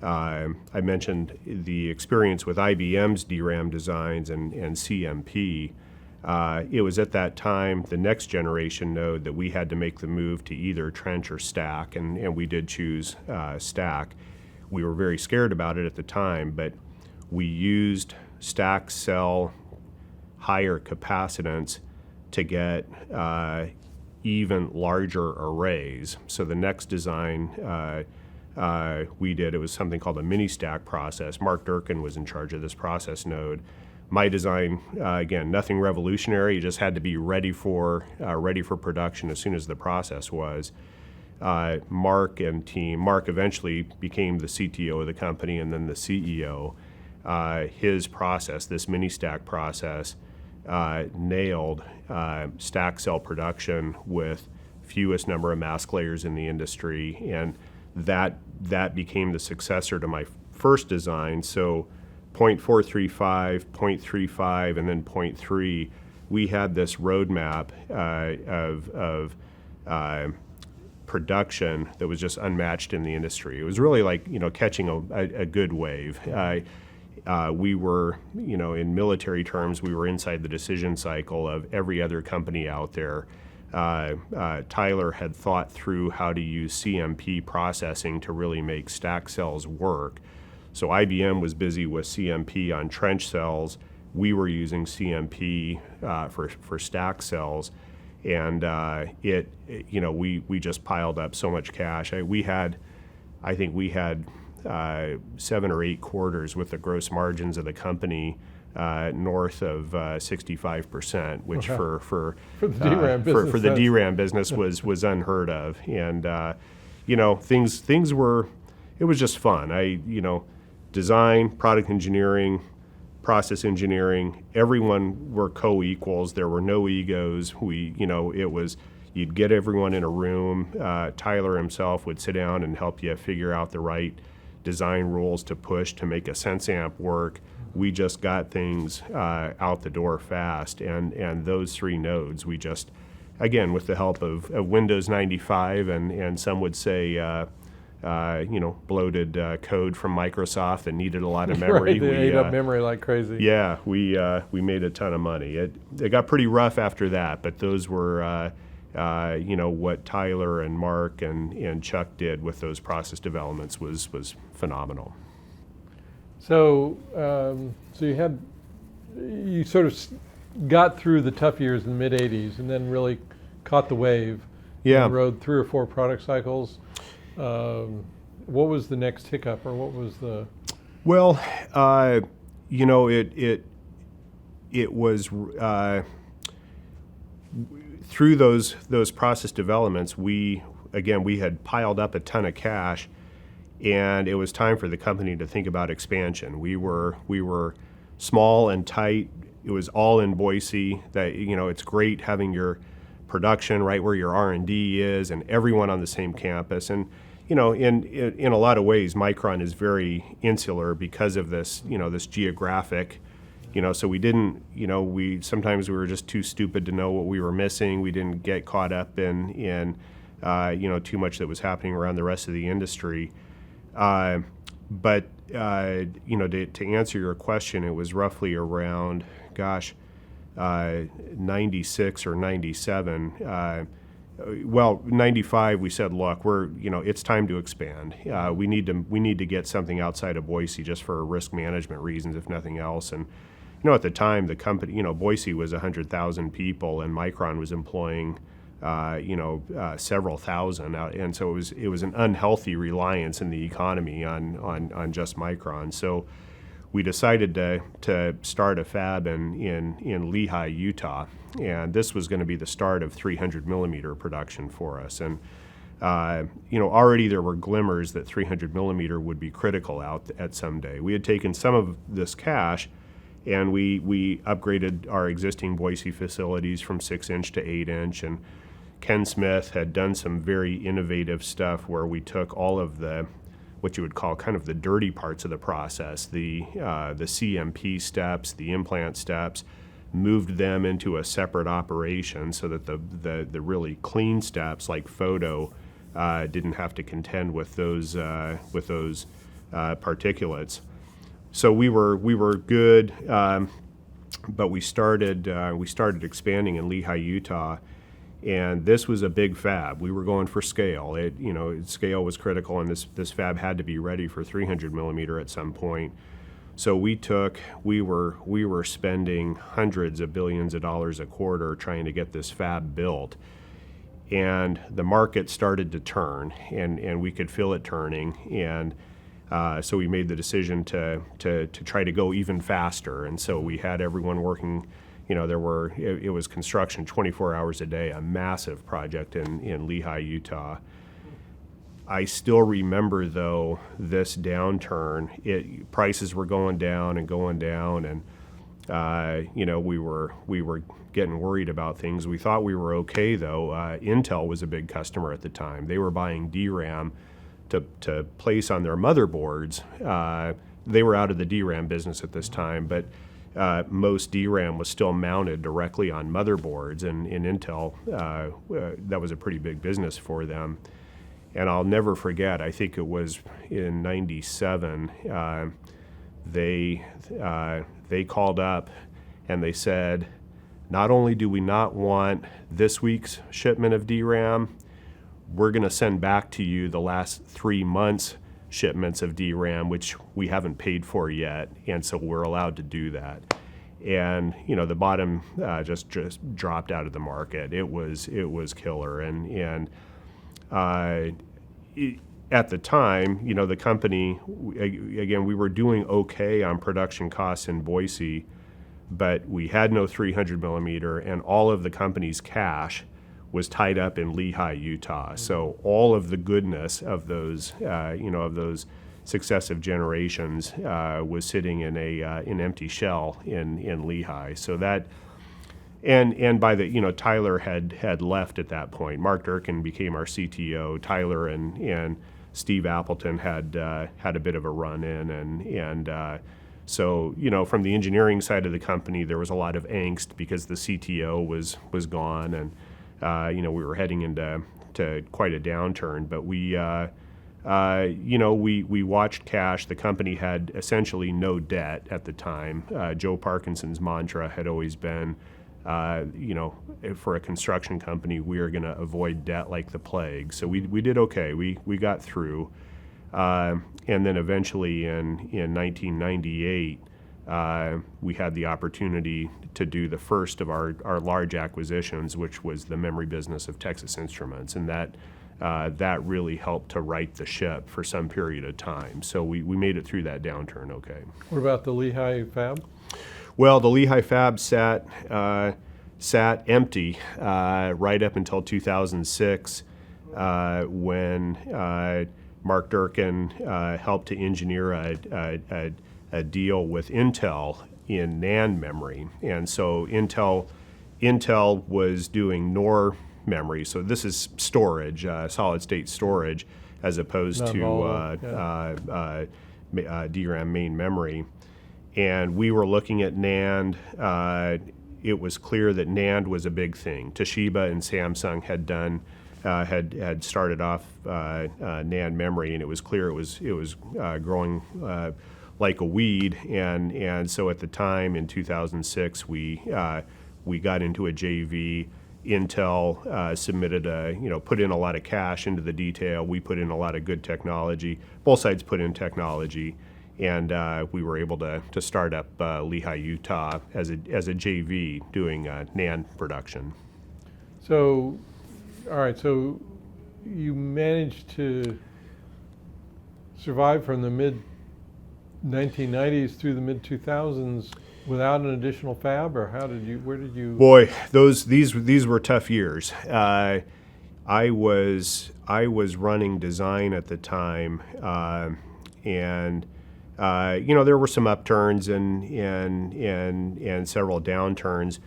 I mentioned the experience with IBM's DRAM designs and CMP. It was at that time, the next generation node, that we had to make the move to either trench or stack, and we did choose stack. We were very scared about it at the time, but we used stack cell higher capacitance to get even larger arrays. So the next design we did, it was something called a MiniStack Process. Mark Durkin was in charge of this process node. My design, again, nothing revolutionary. You just had to be ready for production as soon as the process was. Mark and team. Mark eventually became the CTO of the company and then the CEO. His process, this MiniStack process, nailed stack cell production with fewest number of mask layers in the industry, and that became the successor to my first design. So 0.435, 0.35, and then 0.3, we had this roadmap of production that was just unmatched in the industry. It was really like catching a good wave. We were, in military terms, we were inside the decision cycle of every other company out there. Tyler had thought through how to use CMP processing to really make stack cells work. So IBM was busy with CMP on trench cells. We were using CMP for stack cells, and we just piled up so much cash. I think we had 7 or 8 quarters with the gross margins of the company north of 65%, which for the DRAM business, for the DRAM business was unheard of. And things were, it was just fun. Design, product engineering, process engineering, everyone were co-equals. There were no egos. It was, you'd get everyone in a room. Tyler himself would sit down and help you figure out the right design rules to push to make a sense amp work. We just got things out the door fast, and those 3 nodes, we just, again, with the help of Windows 95 and some would say bloated code from Microsoft that needed a lot of memory. Right, they ate up memory like crazy. Yeah, we made a ton of money. It got pretty rough after that, but those were what Tyler and Mark and Chuck did with those process developments was phenomenal. So you had you sort of got through the tough years in the mid '80s, and then really caught the wave. Yeah. And rode 3 or 4 product cycles. What was the next hiccup, or what was the? Well, you know, it was through those process developments. We had piled up a ton of cash, and it was time for the company to think about expansion. We were small and tight. It was all in Boise. That, you know, it's great having your production right where your R&D is, and everyone on the same campus. And you know, in a lot of ways, Micron is very insular because of this, you know, this geographic, you know. So we didn't, you know, sometimes we were just too stupid to know what we were missing. We didn't get caught up in you know, too much that was happening around the rest of the industry. But you know, to answer your question, it was roughly around, 96 or 97. Well, 95, we said, look, you know, it's time to expand. We need to get something outside of Boise just for risk management reasons, if nothing else. And you know, at the time, the company, you know, Boise was 100,000 people, and Micron was employing, you know, several thousand. And so it was an unhealthy reliance in the economy on just Micron. So we decided to start a fab in Lehi, Utah, and this was going to be the start of 300 millimeter production for us. And you know, already there were glimmers that 300 millimeter would be critical out at someday. We had taken some of this cash, and we upgraded our existing Boise facilities from 6-inch to 8-inch. And Ken Smith had done some very innovative stuff where we took all of the what you would call kind of the dirty parts of the process, the CMP steps, the implant steps, moved them into a separate operation so that the really clean steps like photo didn't have to contend with those particulates. So we were good, but we started expanding in Lehi, Utah. And this was a big fab. We were going for scale. Scale was critical, and this fab had to be ready for 300 millimeter at some point. So we were spending hundreds of billions of dollars a quarter trying to get this fab built. And the market started to turn, and we could feel it turning. And so we made the decision to try to go even faster. And so we had everyone working. You know, it was construction 24 hours a day, a massive project in Lehi, Utah. I still remember, though, this downturn. Prices were going down, and you know, we were getting worried about things. We thought we were okay, though. Intel was a big customer at the time. They were buying DRAM to place on their motherboards. They were out of the DRAM business at this time, but most DRAM was still mounted directly on motherboards, and in Intel, that was a pretty big business for them. And I'll never forget, I think it was in 97, they called up and they said, not only do we not want this week's shipment of DRAM, we're going to send back to you the last 3 months' shipments of DRAM, which we haven't paid for yet, and so we're allowed to do that. And you know, the bottom just dropped out of the market. It was killer. And at the time, you know, the company, again, we were doing okay on production costs in Boise, but we had no 300 millimeter, and all of the company's cash was tied up in Lehi, Utah. So all of the goodness of those, of those successive generations was sitting in an empty shell in Lehi. So that, and by the, Tyler had left at that point. Mark Durkin became our CTO. Tyler and Steve Appleton had a bit of a run in, and so, from the engineering side of the company, there was a lot of angst because the CTO was gone, and we were heading into quite a downturn. But we watched cash. The company had essentially no debt at the time. Joe Parkinson's mantra had always been, for a construction company, we are going to avoid debt like the plague. So we did okay. We got through. And then eventually in 1998, we had the opportunity to do the first of our large acquisitions, which was the memory business of Texas Instruments, and that really helped to right the ship for some period of time. So we made it through that downturn okay. What about the Lehigh fab? Well, the Lehigh fab sat empty right up until 2006 when Mark Durkin helped to engineer a deal with Intel in NAND memory. And so Intel was doing NOR memory. So this is storage, solid state storage, as opposed to DRAM main memory. And we were looking at NAND. It was clear that NAND was a big thing. Toshiba and Samsung had done had started off NAND memory, and it was clear it was growing like a weed. And so at the time in 2006, we got into a JV. Intel submitted put in a lot of cash into the detail. We put in a lot of good technology. Both sides put in technology. And we were able to start up Lehigh, Utah as a JV doing NAND production. So, all right, so you managed to survive from the mid-1990s through the mid-2000s without an additional fab, or where did you? Boy, these were tough years. I was running design at the time, and there were some upturns and several downturns.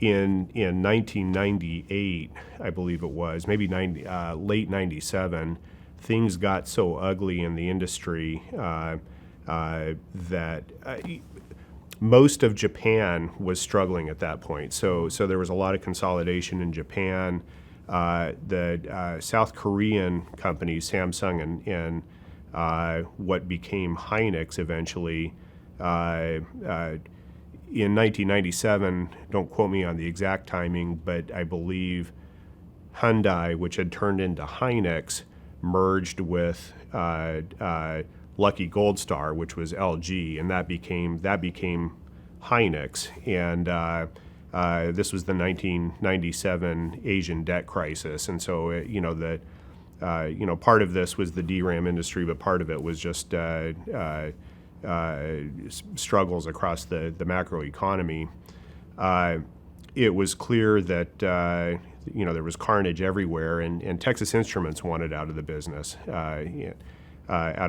In 1998, I believe it was, maybe late 97, things got so ugly in the industry that most of Japan was struggling at that point. So there was a lot of consolidation in Japan. The South Korean companies, Samsung and what became Hynix eventually, in 1997, don't quote me on the exact timing, but I believe Hyundai, which had turned into Hynix, merged with Lucky Gold Star, which was LG, and that became Hynix. And this was the 1997 Asian debt crisis, and so part of this was the DRAM industry, but part of it was just struggles across the macro economy. It was clear that there was carnage everywhere, and Texas Instruments wanted out of the business, out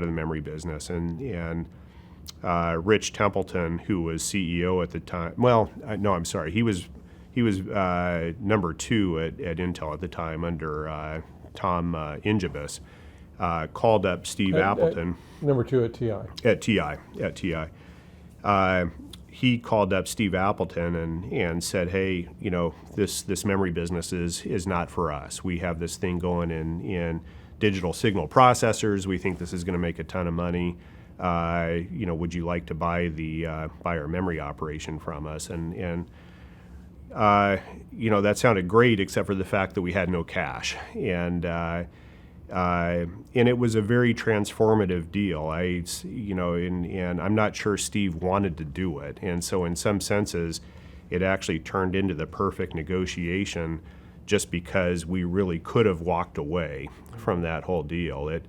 of the memory business, and Rich Templeton, who was CEO at the time. Well, no, I'm sorry, he was number 2 at Intel at the time under Tom Ingibus. Called up Steve Appleton. Number 2 at TI. At TI. He called up Steve Appleton and said, hey, this memory business is not for us. We have this thing going in digital signal processors. We think this is going to make a ton of money. Would you like to buy our memory operation from us? And that sounded great, except for the fact that we had no cash. And it was a very transformative deal. And I'm not sure Steve wanted to do it. And so in some senses, it actually turned into the perfect negotiation just because we really could have walked away from that whole deal.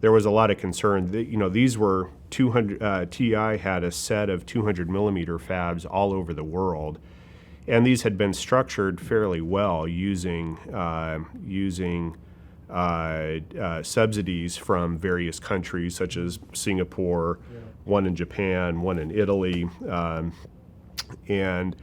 There was a lot of concern that, these were 200, TI had a set of 200 millimeter fabs all over the world. And these had been structured fairly well using subsidies from various countries, such as Singapore, one in Japan, one in Italy, and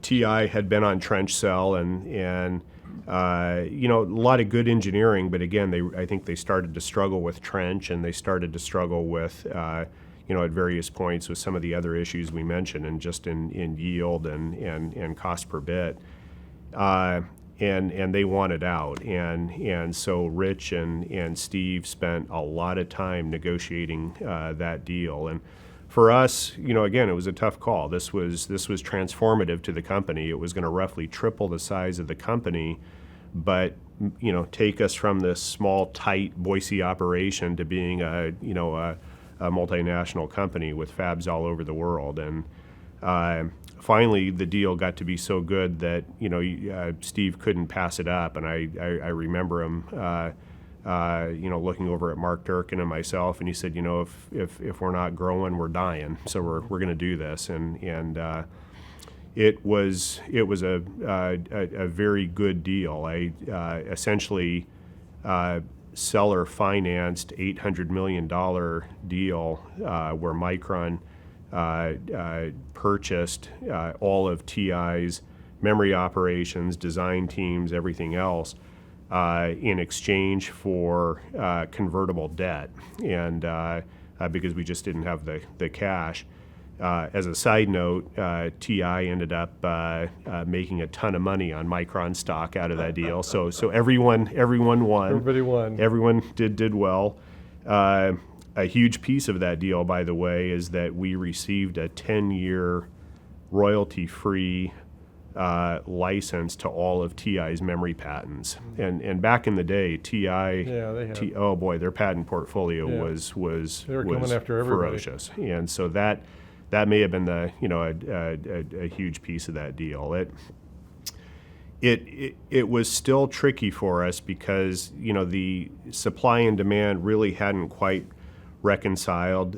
TI had been on trench cell and a lot of good engineering, but again, I think they started to struggle with trench, and they started to struggle with at various points with some of the other issues we mentioned, and just in yield and cost per bit. And they wanted out, and so Rich and Steve spent a lot of time negotiating that deal. And for us, again, it was a tough call. This was transformative to the company. It was going to roughly triple the size of the company, but take us from this small, tight Boise operation to being a a multinational company with fabs all over the world. And finally, the deal got to be so good that Steve couldn't pass it up. And I remember him, looking over at Mark Durkin and myself, and he said, if we're not growing, we're dying. So we're going to do this. And it was a very good deal. I essentially seller financed $800 million deal where Micron purchased all of TI's memory operations, design teams, everything else in exchange for convertible debt, and because we just didn't have the cash. As a side note, TI ended up making a ton of money on Micron stock out of that deal. So everyone won. Everybody won. Everyone did well. A huge piece of that deal, by the way, is that we received a 10-year royalty-free license to all of TI's memory patents. And back in the day, TI, they had. oh boy, their patent portfolio was they were coming after everybody. ferocious. And so that may have been a huge piece of that deal. It was still tricky for us because the supply and demand really hadn't quite reconciled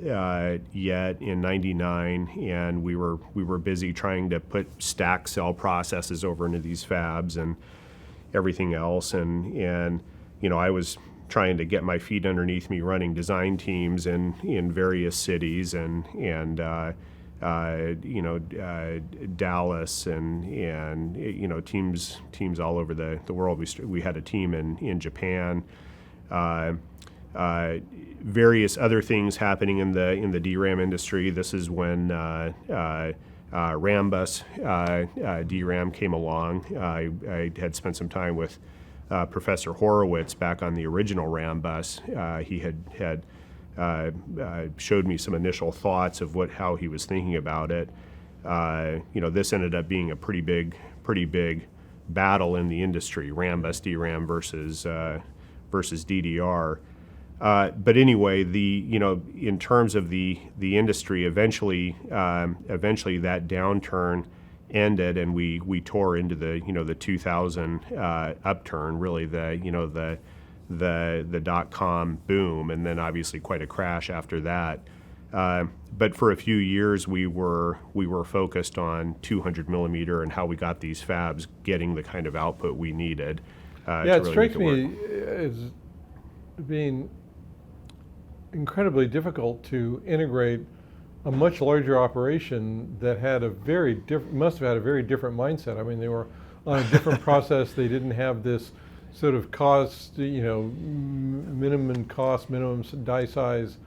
yet in '99, and we were busy trying to put stack cell processes over into these fabs and everything else, and I was trying to get my feet underneath me running design teams in various cities and Dallas and teams all over the world. We had a team in Japan. Various other things happening in the DRAM industry. This is when Rambus DRAM came along. I had spent some time with Professor Horowitz back on the original Rambus. He had showed me some initial thoughts of how he was thinking about it. This ended up being a pretty big battle in the industry: Rambus DRAM versus DDR. But anyway, in terms of the industry, eventually that downturn ended, and we tore into the 2000 upturn, really the dot-com boom, and then obviously quite a crash after that. But for a few years, we were focused on 200 millimeter and how we got these fabs getting the kind of output we needed. It strikes me as being incredibly difficult to integrate a much larger operation that had must have had a very different mindset. I mean, they were on a different process. They didn't have this sort of cost, minimum cost, minimum die size.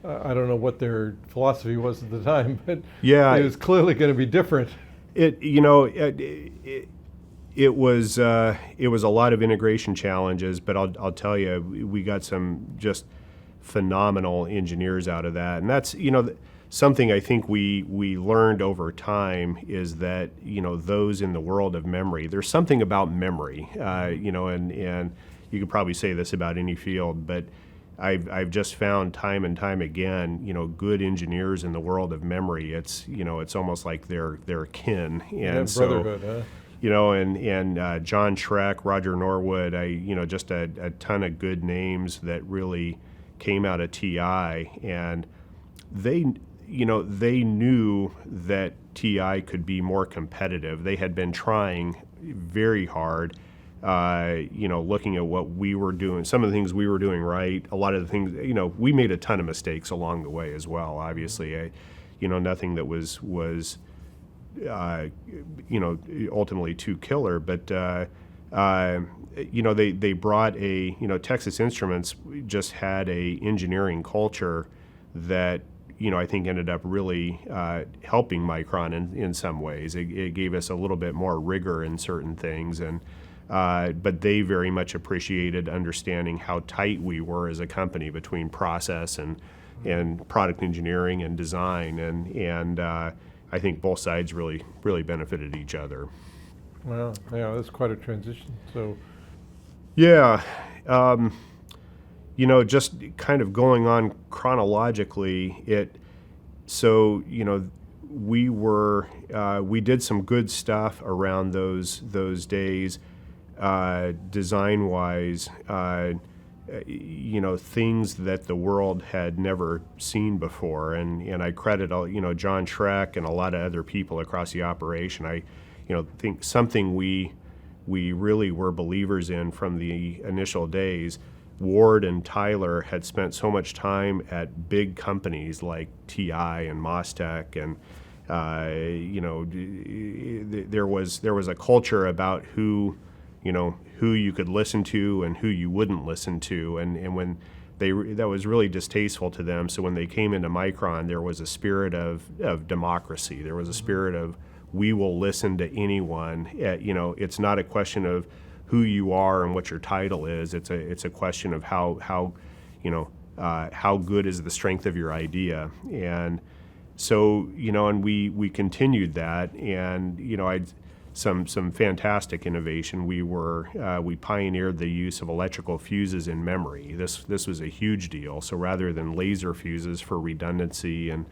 I don't know what their philosophy was at the time, but it was clearly going to be different. It was a lot of integration challenges, but I'll tell you, we got some just phenomenal engineers out of that, and that's something I think we learned over time is that those in the world of memory, there's something about memory, and you could probably say this about any field, but I've just found time and time again, good engineers in the world of memory. It's almost like they're kin, and brotherhood, huh? And John Schreck, Roger Norwood, just a ton of good names that really came out of TI, and they knew that TI could be more competitive. They had been trying very hard, looking at what we were doing, some of the things we were doing right, a lot of the things, we made a ton of mistakes along the way as well, obviously. Nothing that was ultimately too killer, but they brought Texas Instruments just had a engineering culture that I think ended up really helping Micron in some ways. It gave us a little bit more rigor in certain things, and but they very much appreciated understanding how tight we were as a company between process and product engineering and design, and I think both sides really benefited each other. Wow, yeah, that's quite a transition. So, yeah, just kind of going on chronologically, we did some good stuff around those days, design-wise, things that the world had never seen before, and I credit John Schreck and a lot of other people across the operation. I think something we really were believers in from the initial days. Ward and Tyler had spent so much time at big companies like TI and MasTec, and there was a culture about who you could listen to and who you wouldn't listen to, and when that was really distasteful to them. So when they came into Micron, there was a spirit of democracy. There was a spirit of, we will listen to anyone. It's not a question of who you are and what your title is. It's a question of how good is the strength of your idea. And so and we continued that, and some fantastic innovation. We pioneered the use of electrical fuses in memory. This was a huge deal. So rather than laser fuses for redundancy and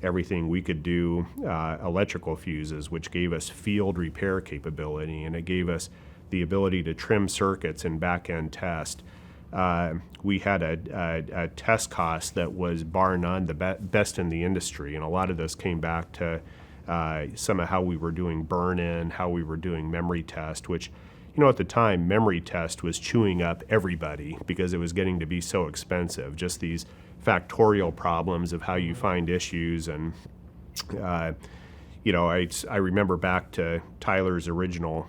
everything, we could do electrical fuses, which gave us field repair capability, and it gave us the ability to trim circuits and back-end test. We had a test cost that was bar none the best in the industry, and a lot of this came back to some of how we were doing burn-in, how we were doing memory test, which, at the time, memory test was chewing up everybody because it was getting to be so expensive. Just these factorial problems of how you find issues, and I remember back to Tyler's original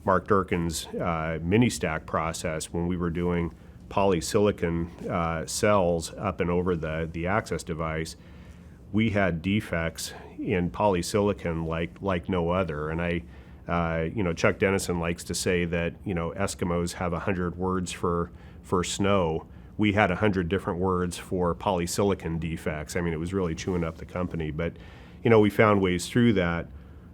Mark Durkin's MiniStack process when we were doing polysilicon cells up and over the access device. We had defects in polysilicon like no other. And Chuck Dennison likes to say that, Eskimos have 100 words for snow. We had 100 different words for polysilicon defects. I mean, it was really chewing up the company. But, we found ways through that.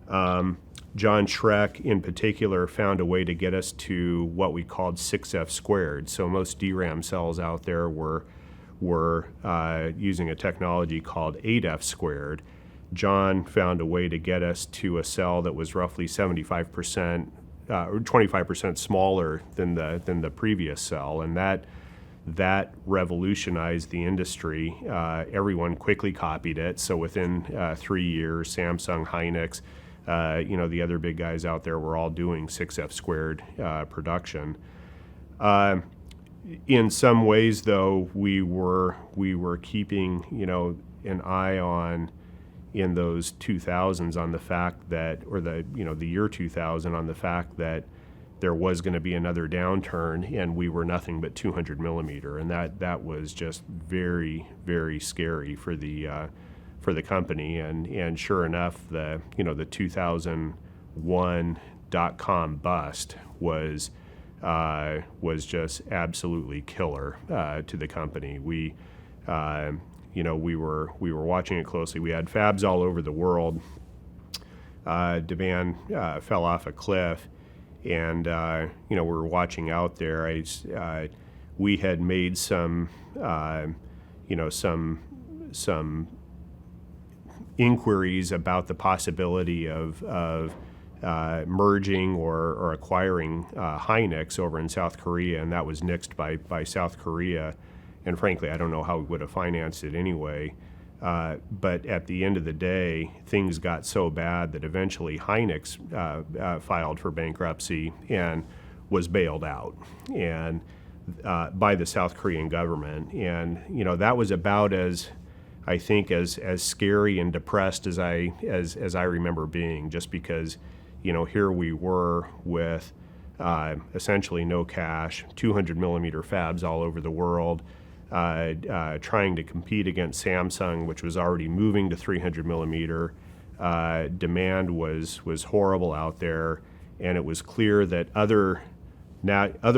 John Schreck, in particular, found a way to get us to what we called 6F squared. So most DRAM cells out there were using a technology called 8F squared. John found a way to get us to a cell that was roughly 75% or 25% smaller than the previous cell, and that revolutionized the industry. Everyone quickly copied it. So within 3 years, Samsung, Hynix, the other big guys out there were all doing 6F squared production. In some ways, though, we were keeping an eye on, in those 2000s, on the fact that, or the year 2000, on the fact that there was going to be another downturn, and we were nothing but 200 millimeter, and that was just very, very scary for the company. And sure enough, the 2001 .com bust was just absolutely killer to the company. We were watching it closely. We had fabs all over the world. Demand fell off a cliff, and we were watching out there. We had made some inquiries about the possibility of merging or acquiring Hynix over in South Korea, and that was nixed by South Korea. And frankly, I don't know how we would have financed it anyway. But at the end of the day, things got so bad that eventually Hynix filed for bankruptcy and was bailed out, and by the South Korean government. And that was about as, I think, as scary and depressed as I remember being, just because here we were with essentially no cash, 200 millimeter fabs all over the world, trying to compete against Samsung, which was already moving to 300 millimeter. Demand was horrible out there, and it was clear that other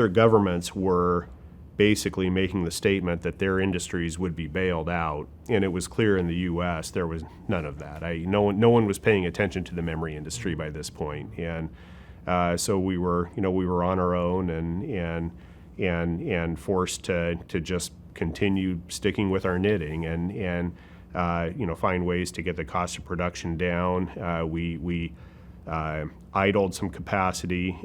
governments were basically making the statement that their industries would be bailed out, and it was clear in the U.S. there was none of that. No one was paying attention to the memory industry by this point, and so we were on our own, and and forced to just continue sticking with our knitting and find ways to get the cost of production down. We idled some capacity.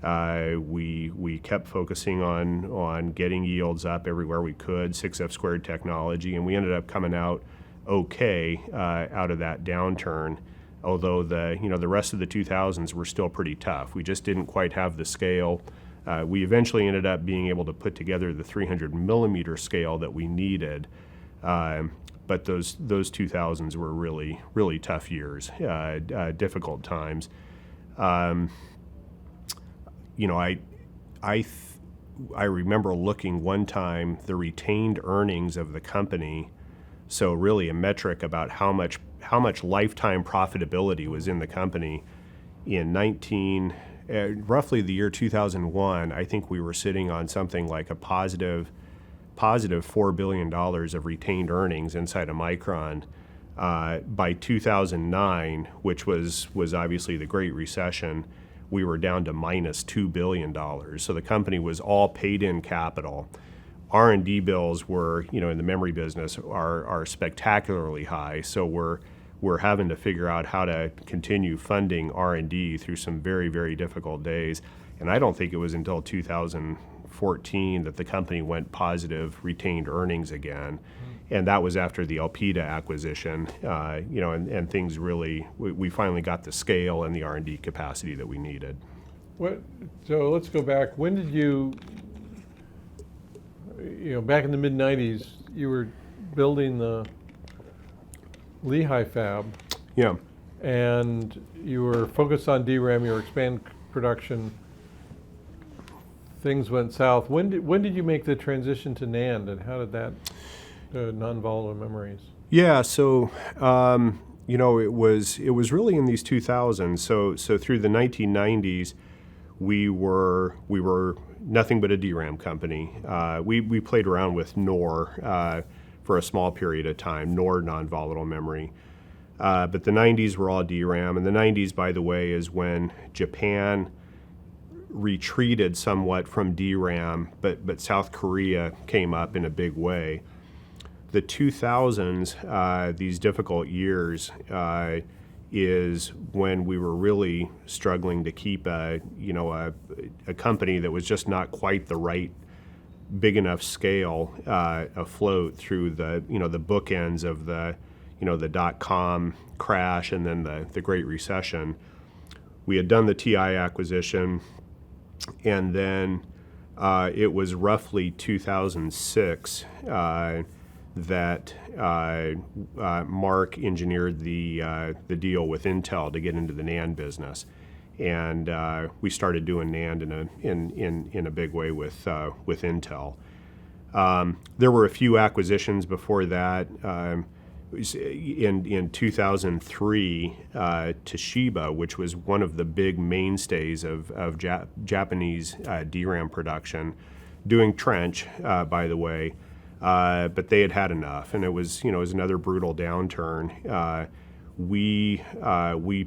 We kept focusing on getting yields up everywhere we could, 6F squared technology, and we ended up coming out okay out of that downturn. Although the rest of the 2000s were still pretty tough. We just didn't quite have the scale. We eventually ended up being able to put together the 300 millimeter scale that we needed. But those 2000s were really, really tough years, difficult times. I remember looking one time the retained earnings of the company, so really a metric about how much lifetime profitability was in the company. In roughly the year 2001, I think we were sitting on something like a positive $4 billion of retained earnings inside of Micron. By 2009, which was obviously the Great Recession, we were down to minus $2 billion. So the company was all paid in capital. R&D bills were, in the memory business, are spectacularly high. So we're having to figure out how to continue funding R&D through some very, very difficult days. And I don't think it was until 2014 that the company went positive retained earnings again. And that was after the Elpida acquisition, and things really, we finally got the scale and the R&D capacity that we needed. So let's go back. When did you back in the mid-90s, you were building the Lehigh fab. Yeah. And you were focused on DRAM, you were expanding production. Things went south. When did you make the transition to NAND, and how did that non-volatile memories? Yeah, so it was really in these 2000s. So through the 1990s, we were nothing but a DRAM company. We played around with NOR for a small period of time, NOR non-volatile memory. But the 90s were all DRAM, and the 90s, by the way, is when Japan retreated somewhat from DRAM, but South Korea came up in a big way. The 2000s, these difficult years, is when we were really struggling to keep a company that was just not quite the right big enough scale afloat through the bookends of the dot-com crash and then the Great Recession. We had done the TI acquisition, and then it was roughly 2006 that Mark engineered the deal with Intel to get into the NAND business, and we started doing NAND in a big way with Intel. There were a few acquisitions before that. In 2003, Toshiba, which was one of the big mainstays of Japanese DRAM production, doing trench, by the way. But they had enough, and it was another brutal downturn. We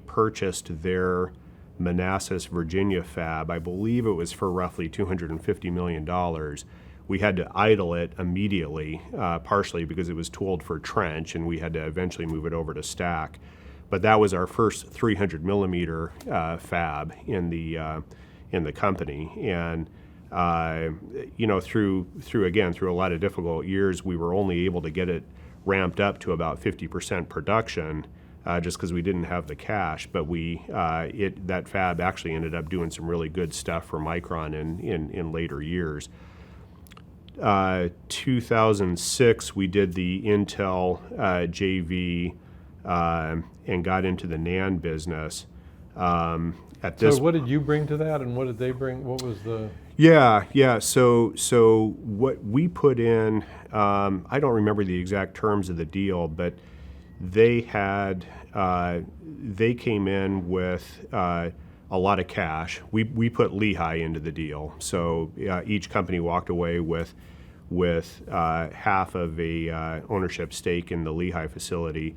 purchased their Manassas, Virginia fab. I believe it was for roughly $250 million. We had to idle it immediately, partially because it was tooled for trench, and we had to eventually move it over to stack. But that was our first 300 millimeter fab in the company, and through a lot of difficult years, we were only able to get it ramped up to about 50% production, just because we didn't have the cash. But that fab actually ended up doing some really good stuff for Micron in later years. 2006, we did the Intel JV and got into the NAND business. So what did you bring to that, and what did they bring? What was the... Yeah. So what we put in, I don't remember the exact terms of the deal, but they came in with a lot of cash. We put Lehigh into the deal, so each company walked away with half of a ownership stake in the Lehigh facility.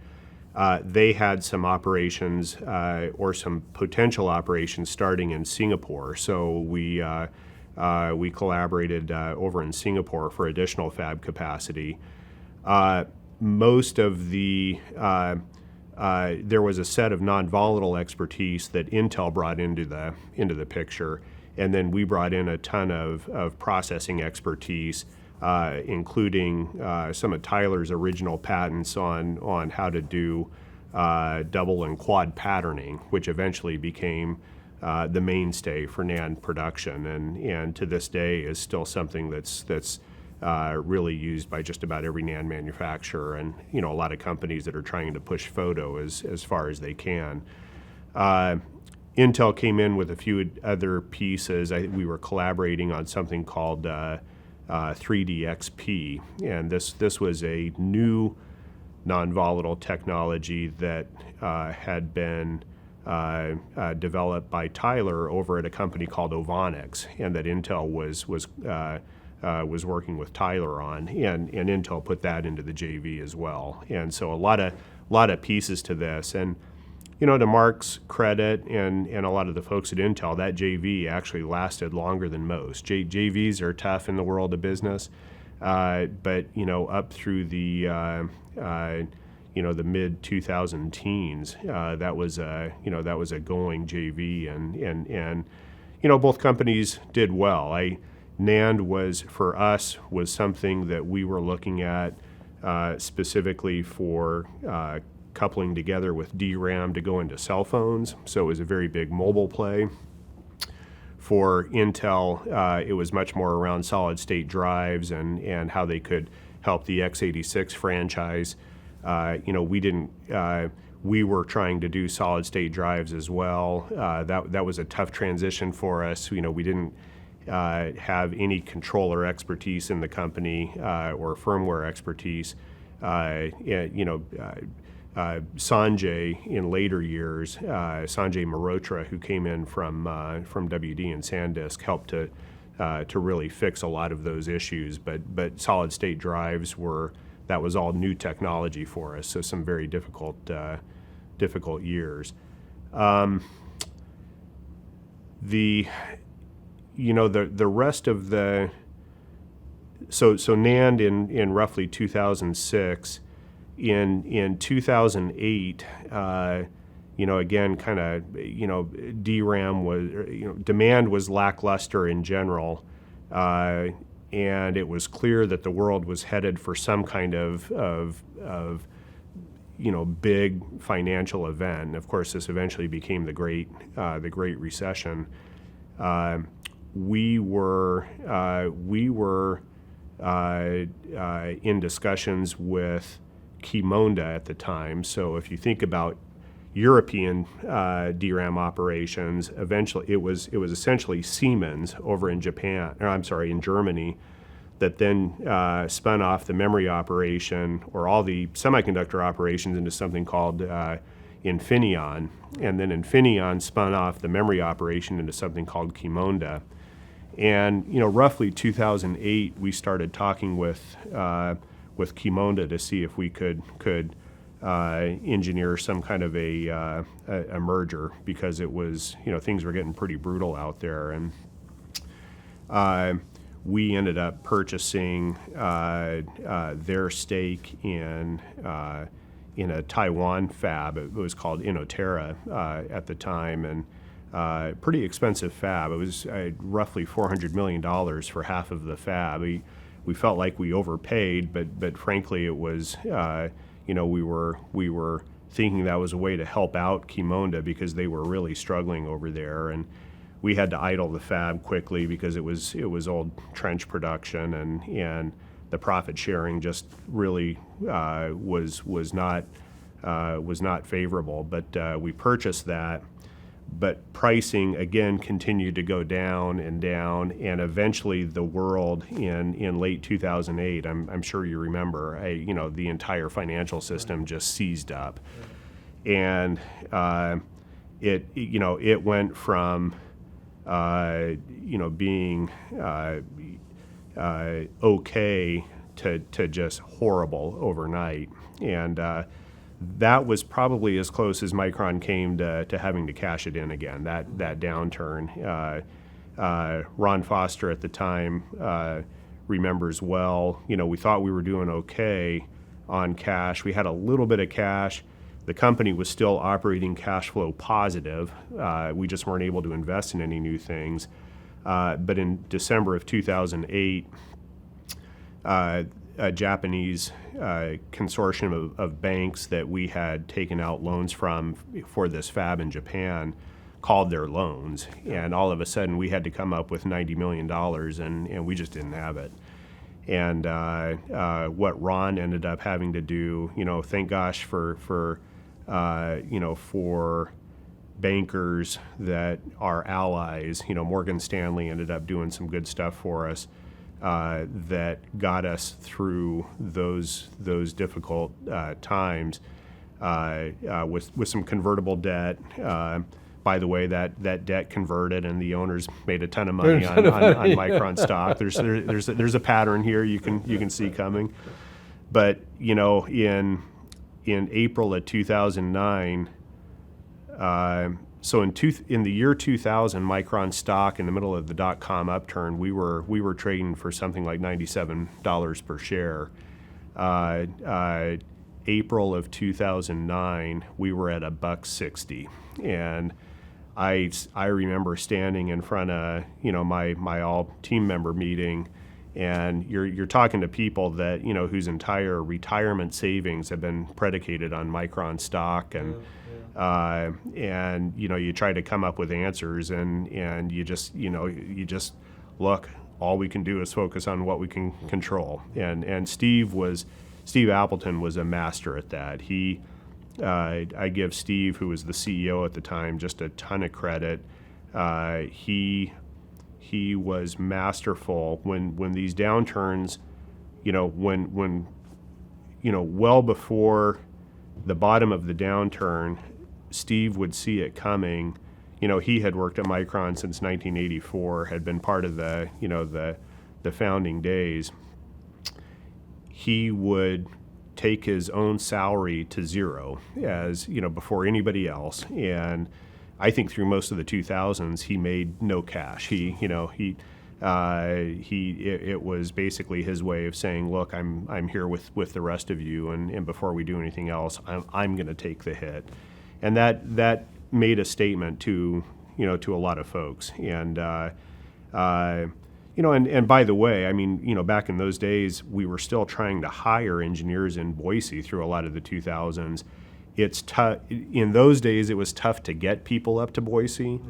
They had some operations or some potential operations starting in Singapore, so we we collaborated over in Singapore for additional fab capacity. Most of the there was a set of non-volatile expertise that Intel brought into the picture, and then we brought in a ton of processing expertise, including some of Tyler's original patents on how to do double and quad patterning, which eventually became the mainstay for NAND production, and to this day is still something that's really used by just about every NAND manufacturer, and a lot of companies that are trying to push photo as far as they can. Intel came in with a few other pieces. We were collaborating on something called 3DXP, and this was a new non-volatile technology that had been developed by Tyler over at a company called Ovonics, and that Intel was working with Tyler on, and Intel put that into the JV as well. And so a lot of pieces to this, and to Mark's credit and a lot of the folks at Intel, that JV actually lasted longer than most. JVs are tough in the world of business, but up through the the mid 2000 teens, that was a going JV, and both companies did well. NAND was something that we were looking at specifically for coupling together with DRAM to go into cell phones. So it was a very big mobile play. For Intel, it was much more around solid state drives and how they could help the x86 franchise. We were trying to do solid state drives as well. That was a tough transition for us. We didn't have any controller expertise in the company or firmware expertise. Sanjay in later years, Sanjay Mehrotra, who came in from WD and SanDisk, helped to really fix a lot of those issues. But solid state drives that was all new technology for us. So some very difficult years. The rest of the so NAND in roughly 2006. In 2008, again, kind of, DRAM was, demand was lackluster in general, and it was clear that the world was headed for some kind of big financial event. And of course, this eventually became the Great Recession. We were in discussions with Qimonda at the time. So if you think about European DRAM operations, eventually it was essentially Siemens over in in Germany, that then spun off the memory operation or all the semiconductor operations into something called Infineon, and then Infineon spun off the memory operation into something called Qimonda. And roughly 2008, we started talking with Qimonda to see if we could engineer some kind of a merger, because it was things were getting pretty brutal out there, and we ended up purchasing their stake in a Taiwan fab. It was called Inotera at the time, and pretty expensive fab. It was roughly $400 million for half of the fab. We felt like we overpaid, but frankly, it was we were thinking that was a way to help out Qimonda, because they were really struggling over there, and we had to idle the fab quickly because it was old trench production, and the profit sharing just really was not favorable. But we purchased that. But pricing, again, continued to go down, and eventually the world in late 2008, I'm sure you remember, the entire financial system just seized up. And it went from being okay to just horrible overnight. And that was probably as close as Micron came to having to cash it in again, that downturn. Ron Foster at the time remembers well. We thought we were doing okay on cash. We had a little bit of cash. The company was still operating cash flow positive. We just weren't able to invest in any new things. But in December of 2008, a Japanese consortium of banks that we had taken out loans from for this fab in Japan called their loans. And all of a sudden, we had to come up with $90 million, and we just didn't have it. And what Ron ended up having to do, thank gosh for bankers that are allies. Morgan Stanley ended up doing some good stuff for us that got us through those difficult times with some convertible debt. By the way, that debt converted, and the owners made a ton of money on Micron stock. There's a pattern here you can see coming. But in April of 2009, so in the year 2000, Micron stock in the middle of the .com upturn, we were trading for something like $97 per share. April of 2009, we were at $1.60, and I remember standing in front of my all team member meeting, and you're talking to people that whose entire retirement savings have been predicated on Micron stock, and you try to come up with answers, and you just look. All we can do is focus on what we can control, and Steve Appleton was a master at that. I give Steve, who was the CEO at the time, just a ton of credit. He was masterful when these downturns, well before the bottom of the downturn, Steve would see it coming. He had worked at Micron since 1984, had been part of the founding days. He would take his own salary to zero, as before anybody else, and I think through most of the 2000s he made no cash. It was basically his way of saying, look, I'm here with the rest of you, and before we do anything else, I'm going to take the hit, and that made a statement to a lot of folks, and and by the way, back in those days, we were still trying to hire engineers in Boise through a lot of the 2000s. It's tough. In those days, it was tough to get people up to Boise. Mm-hmm.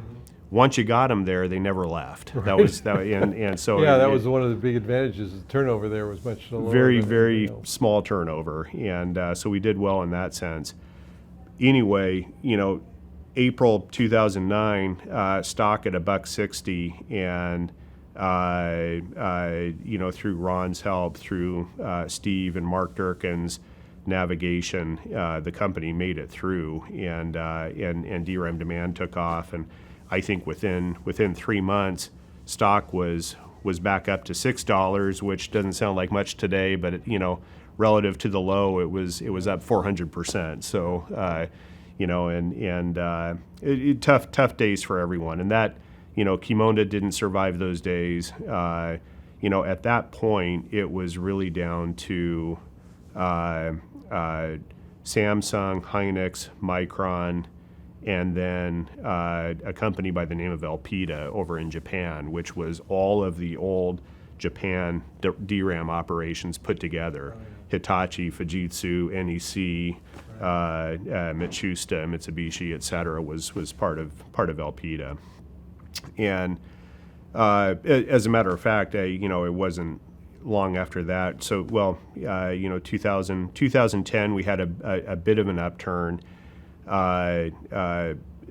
Once you got them there, they never left. Right. That was that was one of the big advantages. The turnover there was much lower. Very small turnover, and so we did well in that sense. Anyway, April 2009, stock at $1.60, and through Ron's help, through Steve and Mark Durkin's navigation, the company made it through, and DRAM demand took off, and I think within 3 months, stock was back up to $6, which doesn't sound like much today, but relative to the low, it was up 400%. So tough days for everyone, and that. Qimonda didn't survive those days. At that point, it was really down to Samsung, Hynix, Micron, and then a company by the name of Elpida over in Japan, which was all of the old Japan DRAM operations put together. Hitachi, Fujitsu, NEC, Matsushita, Mitsubishi, et cetera, was part of Elpida. And as a matter of fact, it wasn't long after that. So, 2010, we had a bit of an upturn.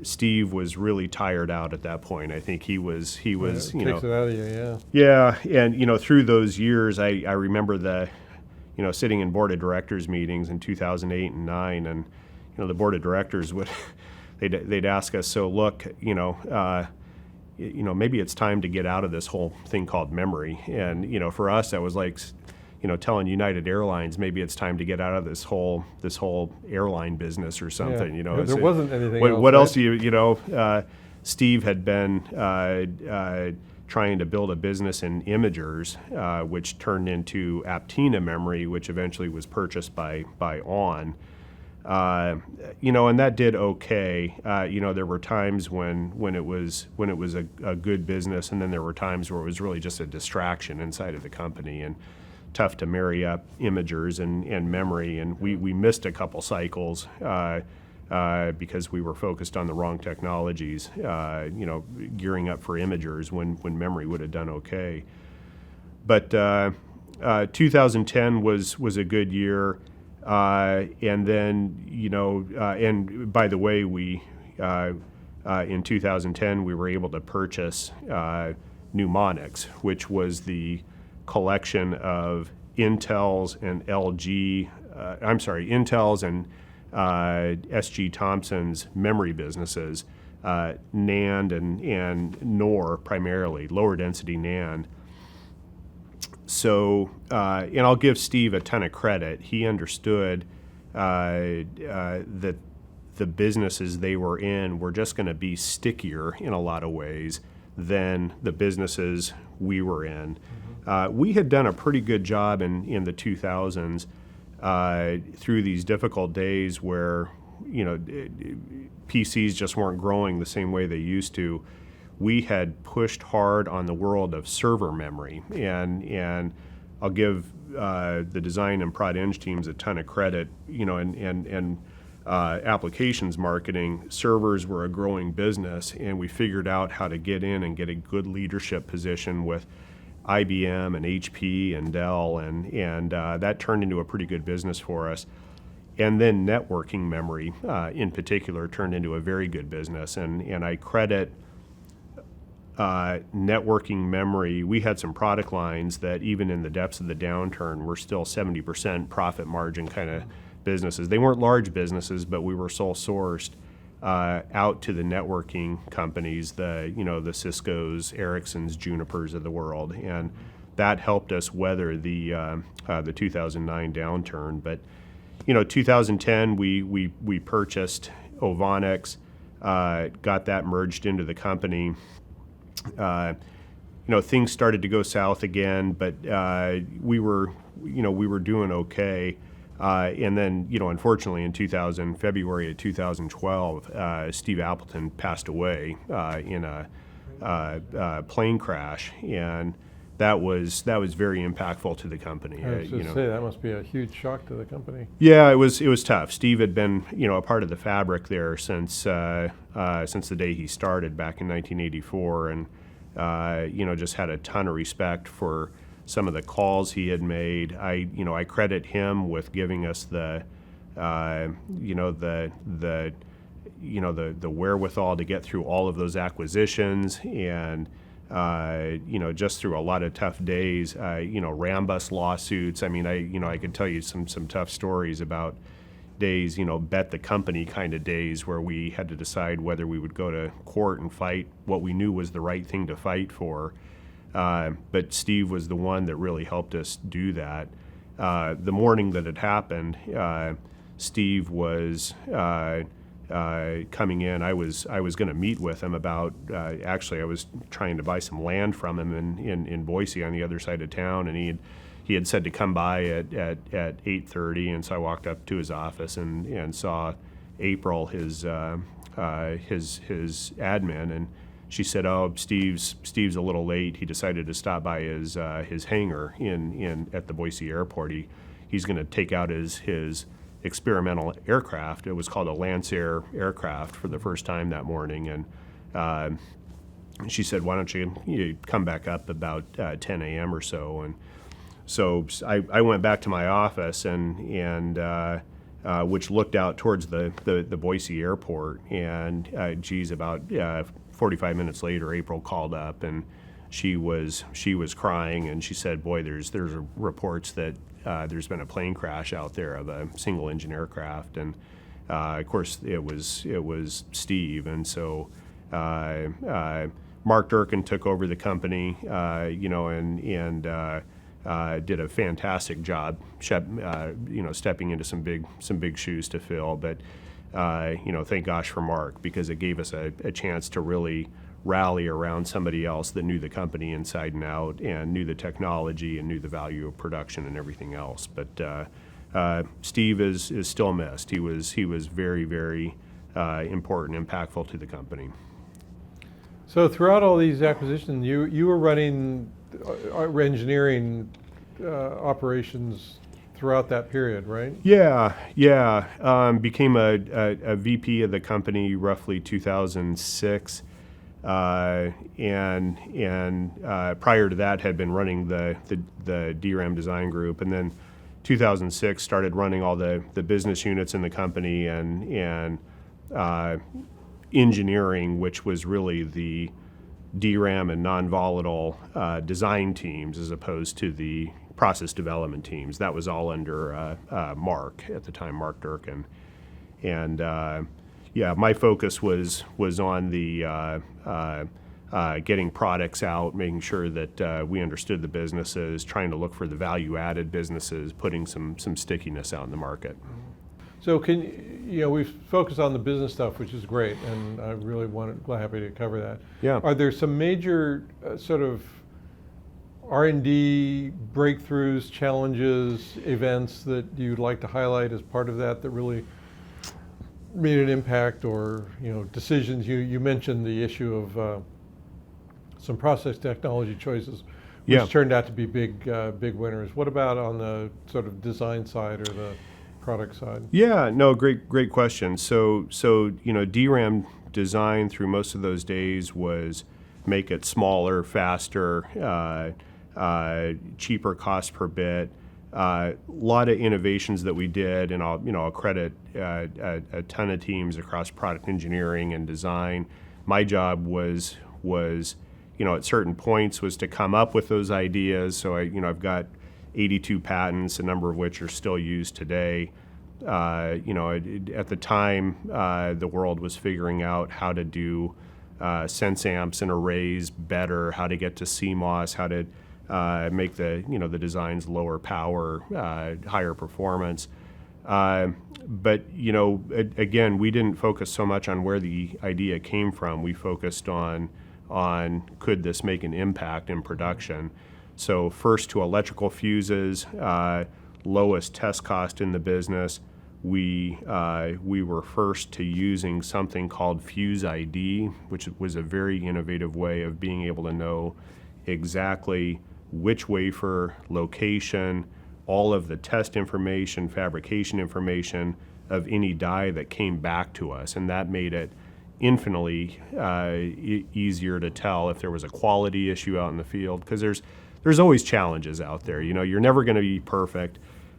Steve was really tired out at that point. I think he was. Takes it out of you, yeah. Yeah, and through those years, I remember sitting in board of directors meetings in 2008 and 2009, and the board of directors would they'd ask us, so look, maybe it's time to get out of this whole thing called memory. And, for us, that was like, telling United Airlines, maybe it's time to get out of this whole airline business or something, there wasn't anything what else. What else do you Steve had been trying to build a business in imagers, which turned into Aptina Memory, which eventually was purchased by ON. And that did okay. There were times when it was a good business, and then there were times where it was really just a distraction inside of the company and tough to marry up imagers and memory. And we missed a couple cycles because we were focused on the wrong technologies. Gearing up for imagers when memory would have done okay. But 2010 was a good year. And then, and by the way, we in 2010 we were able to purchase Mnemonics, which was the collection of Intel's and Intel's and S.G. Thompson's memory businesses, NAND and NOR primarily, lower density NAND. So, and I'll give Steve a ton of credit. He understood that the businesses they were in were just going to be stickier in a lot of ways than the businesses we were in. We had done a pretty good job in the 2000s through these difficult days where, PCs just weren't growing the same way they used to. We had pushed hard on the world of server memory, and I'll give the design and prod eng teams a ton of credit. And applications marketing, servers were a growing business, and we figured out how to get in and get a good leadership position with IBM and HP and Dell, and that turned into a pretty good business for us. And then networking memory, in particular, turned into a very good business, and I credit networking memory. We had some product lines that even in the depths of the downturn were still 70% profit margin kind of businesses. They weren't large businesses, but we were sole sourced out to the networking companies, the Cisco's, Ericsson's, Junipers of the world, and that helped us weather the 2009 downturn. But 2010 we purchased Ovonics, got that merged into the company. Things started to go south again, but we were doing okay. And then, unfortunately, in February of 2012, Steve Appleton passed away in a plane crash, and that was very impactful to the company. I was just say that must be a huge shock to the company. Yeah, it was tough. Steve had been a part of the fabric there since the day he started back in 1984, and just had a ton of respect for some of the calls he had made. I credit him with giving us the wherewithal to get through all of those acquisitions, and just through a lot of tough days. Rambus lawsuits. I could tell you some tough stories about days, bet the company kind of days where we had to decide whether we would go to court and fight what we knew was the right thing to fight for. But Steve was the one that really helped us do that. The morning that it happened, Steve was coming in. I was going to meet with him about. Actually, I was trying to buy some land from him in Boise on the other side of town, and he had said to come by at 8:30, and so I walked up to his office and saw April, his admin, and she said, "Oh, Steve's a little late. He decided to stop by his hangar at the Boise airport. He's going to take out his experimental aircraft. It was called a Lancer aircraft for the first time that morning." And she said, "Why don't you come back up about 10 a.m. or so?" And so I went back to my office and which looked out towards the Boise airport. And about 45 minutes later, April called up, and she was crying, and she said, "Boy, there's reports that there's been a plane crash out there of a single engine aircraft," and of course it was Steve. And so Mark Durkin took over the company, and did a fantastic job, stepping into some big shoes to fill. But thank gosh for Mark, because it gave us a chance to really rally around somebody else that knew the company inside and out and knew the technology and knew the value of production and everything else. But Steve is still missed. He was very, very important, impactful to the company. So throughout all these acquisitions, you were running engineering operations throughout that period, right? Yeah. Became a VP of the company roughly 2006, and prior to that had been running the DRAM design group, and then 2006 started running all the business units in the company and engineering, which was really the DRAM and non-volatile design teams as opposed to the process development teams. That was all under Mark at the time, Mark Durkin. And my focus was on the getting products out, making sure that we understood the businesses, trying to look for the value-added businesses, putting some stickiness out in the market. So we've focused on the business stuff, which is great, and I really happy to cover that. Yeah. Are there some major sort of R&D breakthroughs, challenges, events that you'd like to highlight as part of that really made an impact, or decisions? You mentioned the issue of some process technology choices, which turned out to be big winners. What about on the sort of design side or the product side? Yeah, no, great question. So DRAM design through most of those days was make it smaller, faster, cheaper cost per bit. A lot of innovations that we did, and I'll credit a ton of teams across product engineering and design. My job was at certain points was to come up with those ideas. So I've got 82 patents, a number of which are still used today. At the time, the world was figuring out how to do sense amps and arrays better, how to get to CMOS, how to make the designs lower power, higher performance. But again, we didn't focus so much on where the idea came from. We focused on could this make an impact in production. So first to electrical fuses, lowest test cost in the business. We were first to using something called Fuse ID, which was a very innovative way of being able to know exactly which wafer, location, all of the test information, fabrication information of any die that came back to us. And that made it infinitely easier to tell if there was a quality issue out in the field, because there's always challenges out there. You're never going to be perfect.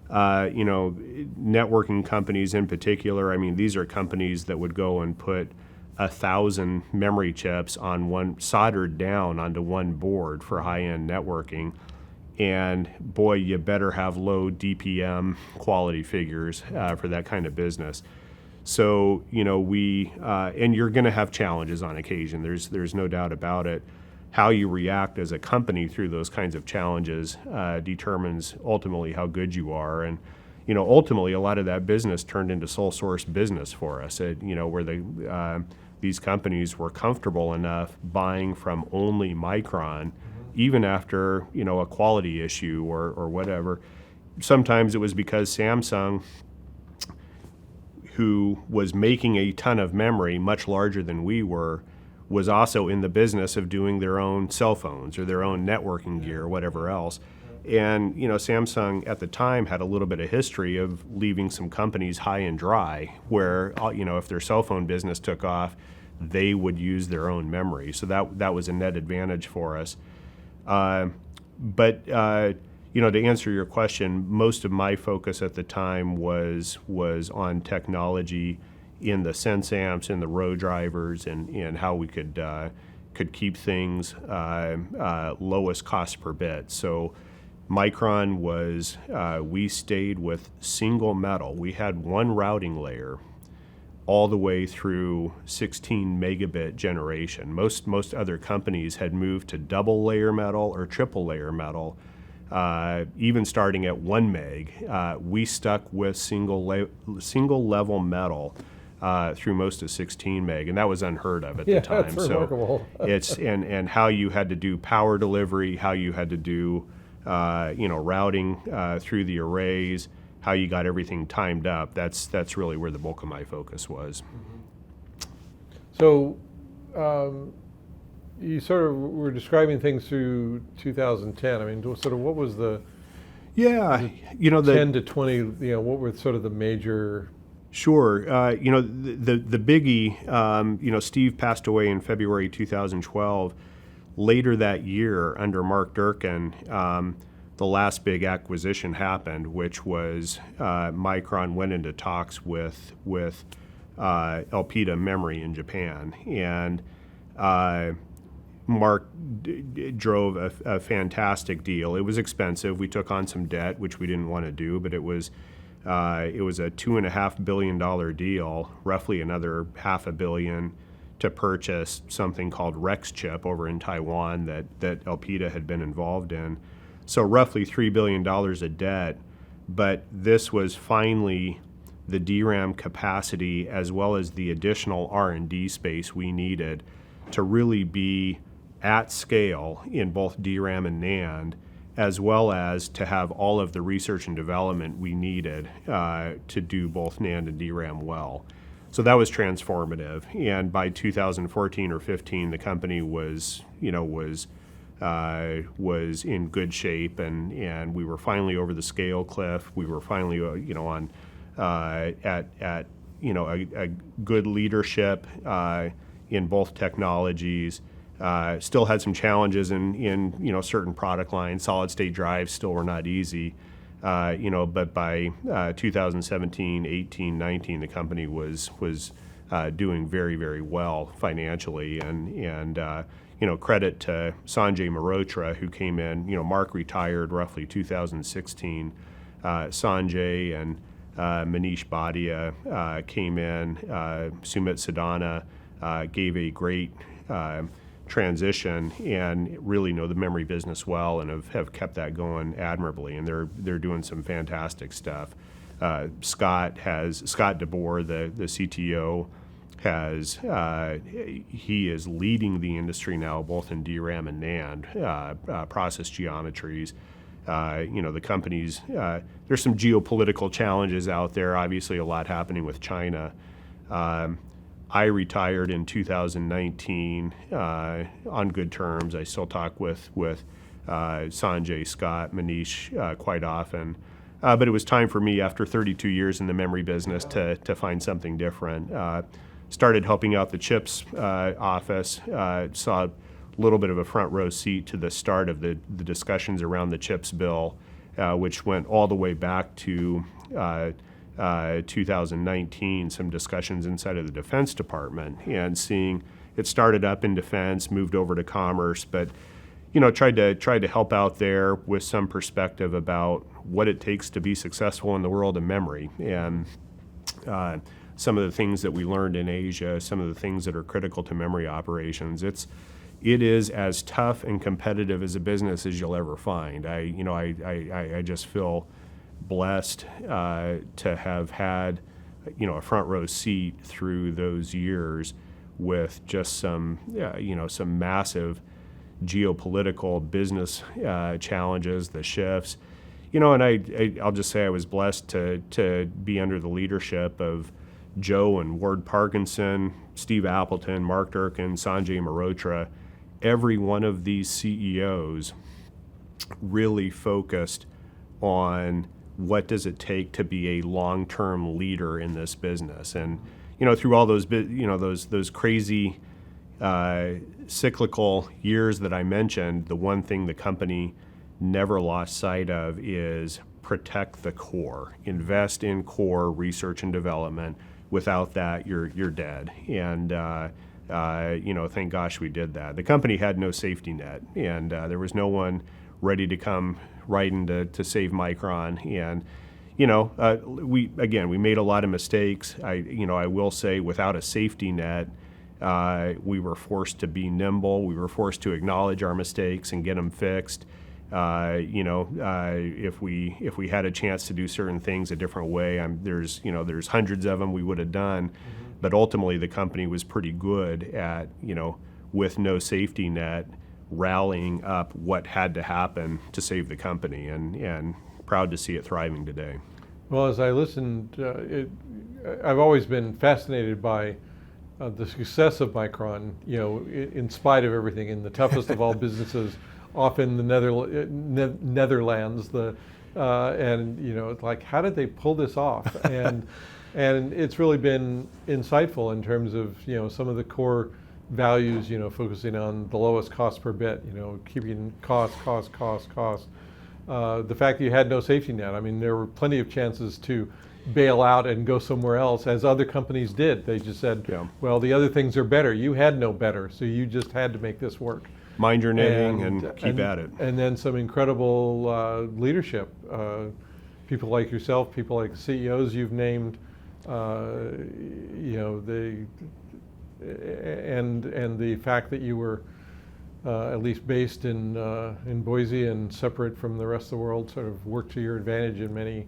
Networking companies in particular, these are companies that would go and put 1,000 memory chips on soldered down onto one board for high-end networking. And boy, you better have low DPM quality figures for that kind of business. So, and you're going to have challenges on occasion. There's no doubt about it. How you react as a company through those kinds of challenges determines ultimately how good you are. And, ultimately a lot of that business turned into sole source business for us, where these companies were comfortable enough buying from only Micron, even after, a quality issue or whatever. Sometimes it was because Samsung, who was making a ton of memory, much larger than we were, was also in the business of doing their own cell phones or their own networking gear or whatever else. And, Samsung at the time had a little bit of history of leaving some companies high and dry where, if their cell phone business took off, they would use their own memory. So that was a net advantage for us. But to answer your question, most of my focus at the time was on technology in the sense amps and the row drivers and how we could keep things lowest cost per bit. So Micron was, we stayed with single metal. We had one routing layer all the way through 16 megabit generation. Most other companies had moved to double layer metal or triple layer metal, even starting at 1 meg. We stuck with single level metal through most of 16 meg, and that was unheard of at Yeah, the time. that's remarkable. So it's and how you had to do power delivery, how you had to do routing through the arrays, how you got everything timed up. That's really where the bulk of my focus was. So you sort of were describing things through 2010. I mean, sort of what was the 10 to 20? What were sort of the major? Sure. The biggie. Steve passed away in February 2012. Later that year, under Mark Durkin, the last big acquisition happened, which was Micron went into talks with Elpida Memory in Japan, and Mark drove a fantastic deal. It was expensive. We took on some debt, which we didn't want to do, but it was a $2.5 billion deal, roughly another $500 million to purchase something called Rex Chip over in Taiwan that Elpida had been involved in. So roughly $3 billion of debt, but this was finally the DRAM capacity as well as the additional R&D space we needed to really be at scale in both DRAM and NAND, as well as to have all of the research and development we needed to do both NAND and DRAM well. So that was transformative. And by 2014 or 15, the company was in good shape, and we were finally over the scale cliff. We were finally on at a good leadership in both technologies. Still had some challenges in certain product lines. Solid state drives still were not easy, but by 2017, 18, 19, the company was doing very, very well financially, and credit to Sanjay Mehrotra, who came in. Mark retired roughly 2016. Sanjay and Manish Bhatia came in. Sumit Sadana gave a great transition and really know the memory business well and have kept that going admirably, and they're doing some fantastic stuff. Scott DeBoer, the CTO, he is leading the industry now, both in DRAM and NAND process geometries. The companies, there's some geopolitical challenges out there. Obviously, a lot happening with China. I retired in 2019 on good terms. I still talk with Sanjay, Scott, Manish quite often. But it was time for me, after 32 years in the memory business, to find something different. Started helping out the CHIPS office. Saw a little bit of a front row seat to the start of the discussions around the CHIPS bill, which went all the way back to 2019, some discussions inside of the Defense Department, and seeing it started up in defense, moved over to commerce, but tried to help out there with some perspective about what it takes to be successful in the world of memory, and some of the things that we learned in Asia, some of the things that are critical to memory operations. It is as tough and competitive as a business as you'll ever find. I just feel blessed to have had a front row seat through those years with just some massive geopolitical business challenges, the shifts, and I'll just say I was blessed to be under the leadership of Joe and Ward Parkinson, Steve Appleton, Mark Durkin, Sanjay Mehrotra. Every one of these CEOs really focused on what does it take to be a long-term leader in this business, and through all those those crazy cyclical years that I mentioned, the one thing the company never lost sight of is protect the core, invest in core research and development. Without that, you're dead, and thank gosh we did that. The company had no safety net, and there was no one ready to come right in to save Micron. And we made a lot of mistakes. I will say, without a safety net, we were forced to be nimble. We were forced to acknowledge our mistakes and get them fixed. If we had a chance to do certain things a different way, there's hundreds of them we would have done. but ultimately the company was pretty good at, with no safety net, rallying up what had to happen to save the company, and proud to see it thriving today. Well, as I listened, I've always been fascinated by the success of Micron, in spite of everything, in the toughest of all businesses, often the Netherlands, and it's like, how did they pull this off? And it's really been insightful in terms of some of the core values, focusing on the lowest cost per bit, keeping cost. The fact that you had no safety net. I mean, there were plenty of chances to bail out and go somewhere else, as other companies did. They just said, well, the other things are better. You had no better, so you just had to make this work. Mind your knitting and keep at it. And then some incredible leadership. People like yourself, people like the CEOs you've named, and the fact that you were at least based in Boise and separate from the rest of the world sort of worked to your advantage in many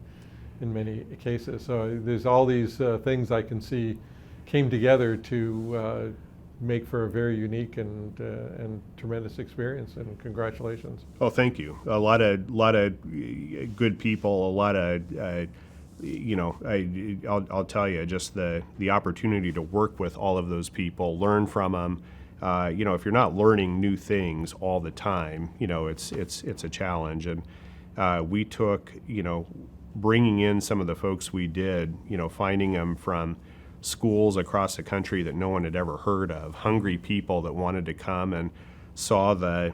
cases. So there's all these things I can see came together to make for a very unique and tremendous experience, and congratulations. Oh, thank you. A lot of good people, a lot of I'll tell you, just the opportunity to work with all of those people, learn from them. If you're not learning new things all the time, it's a challenge. And we took, bringing in some of the folks we did, finding them from schools across the country that no one had ever heard of, hungry people that wanted to come and saw the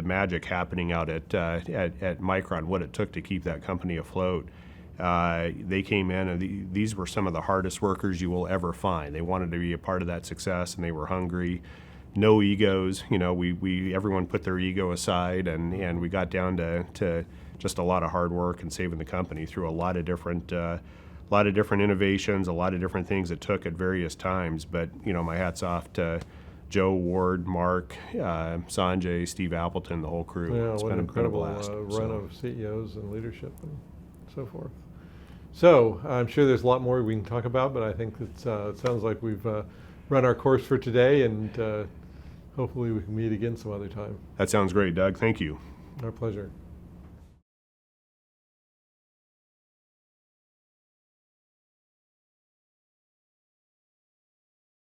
magic happening out at Micron, what it took to keep that company afloat. They came in, and these were some of the hardest workers you will ever find. They wanted to be a part of that success, and they were hungry. No egos, everyone put their ego aside, and we got down to just a lot of hard work and saving the company through a lot of different innovations, a lot of different things it took at various times. But my hat's off to Joe, Ward, Mark, Sanjay, Steve Appleton, the whole crew. Yeah, it's what been an incredible blast, run of CEOs and leadership and so forth. So I'm sure there's a lot more we can talk about, but I think it sounds like we've run our course for today, and hopefully we can meet again some other time. That sounds great, Doug. Thank you. Our pleasure.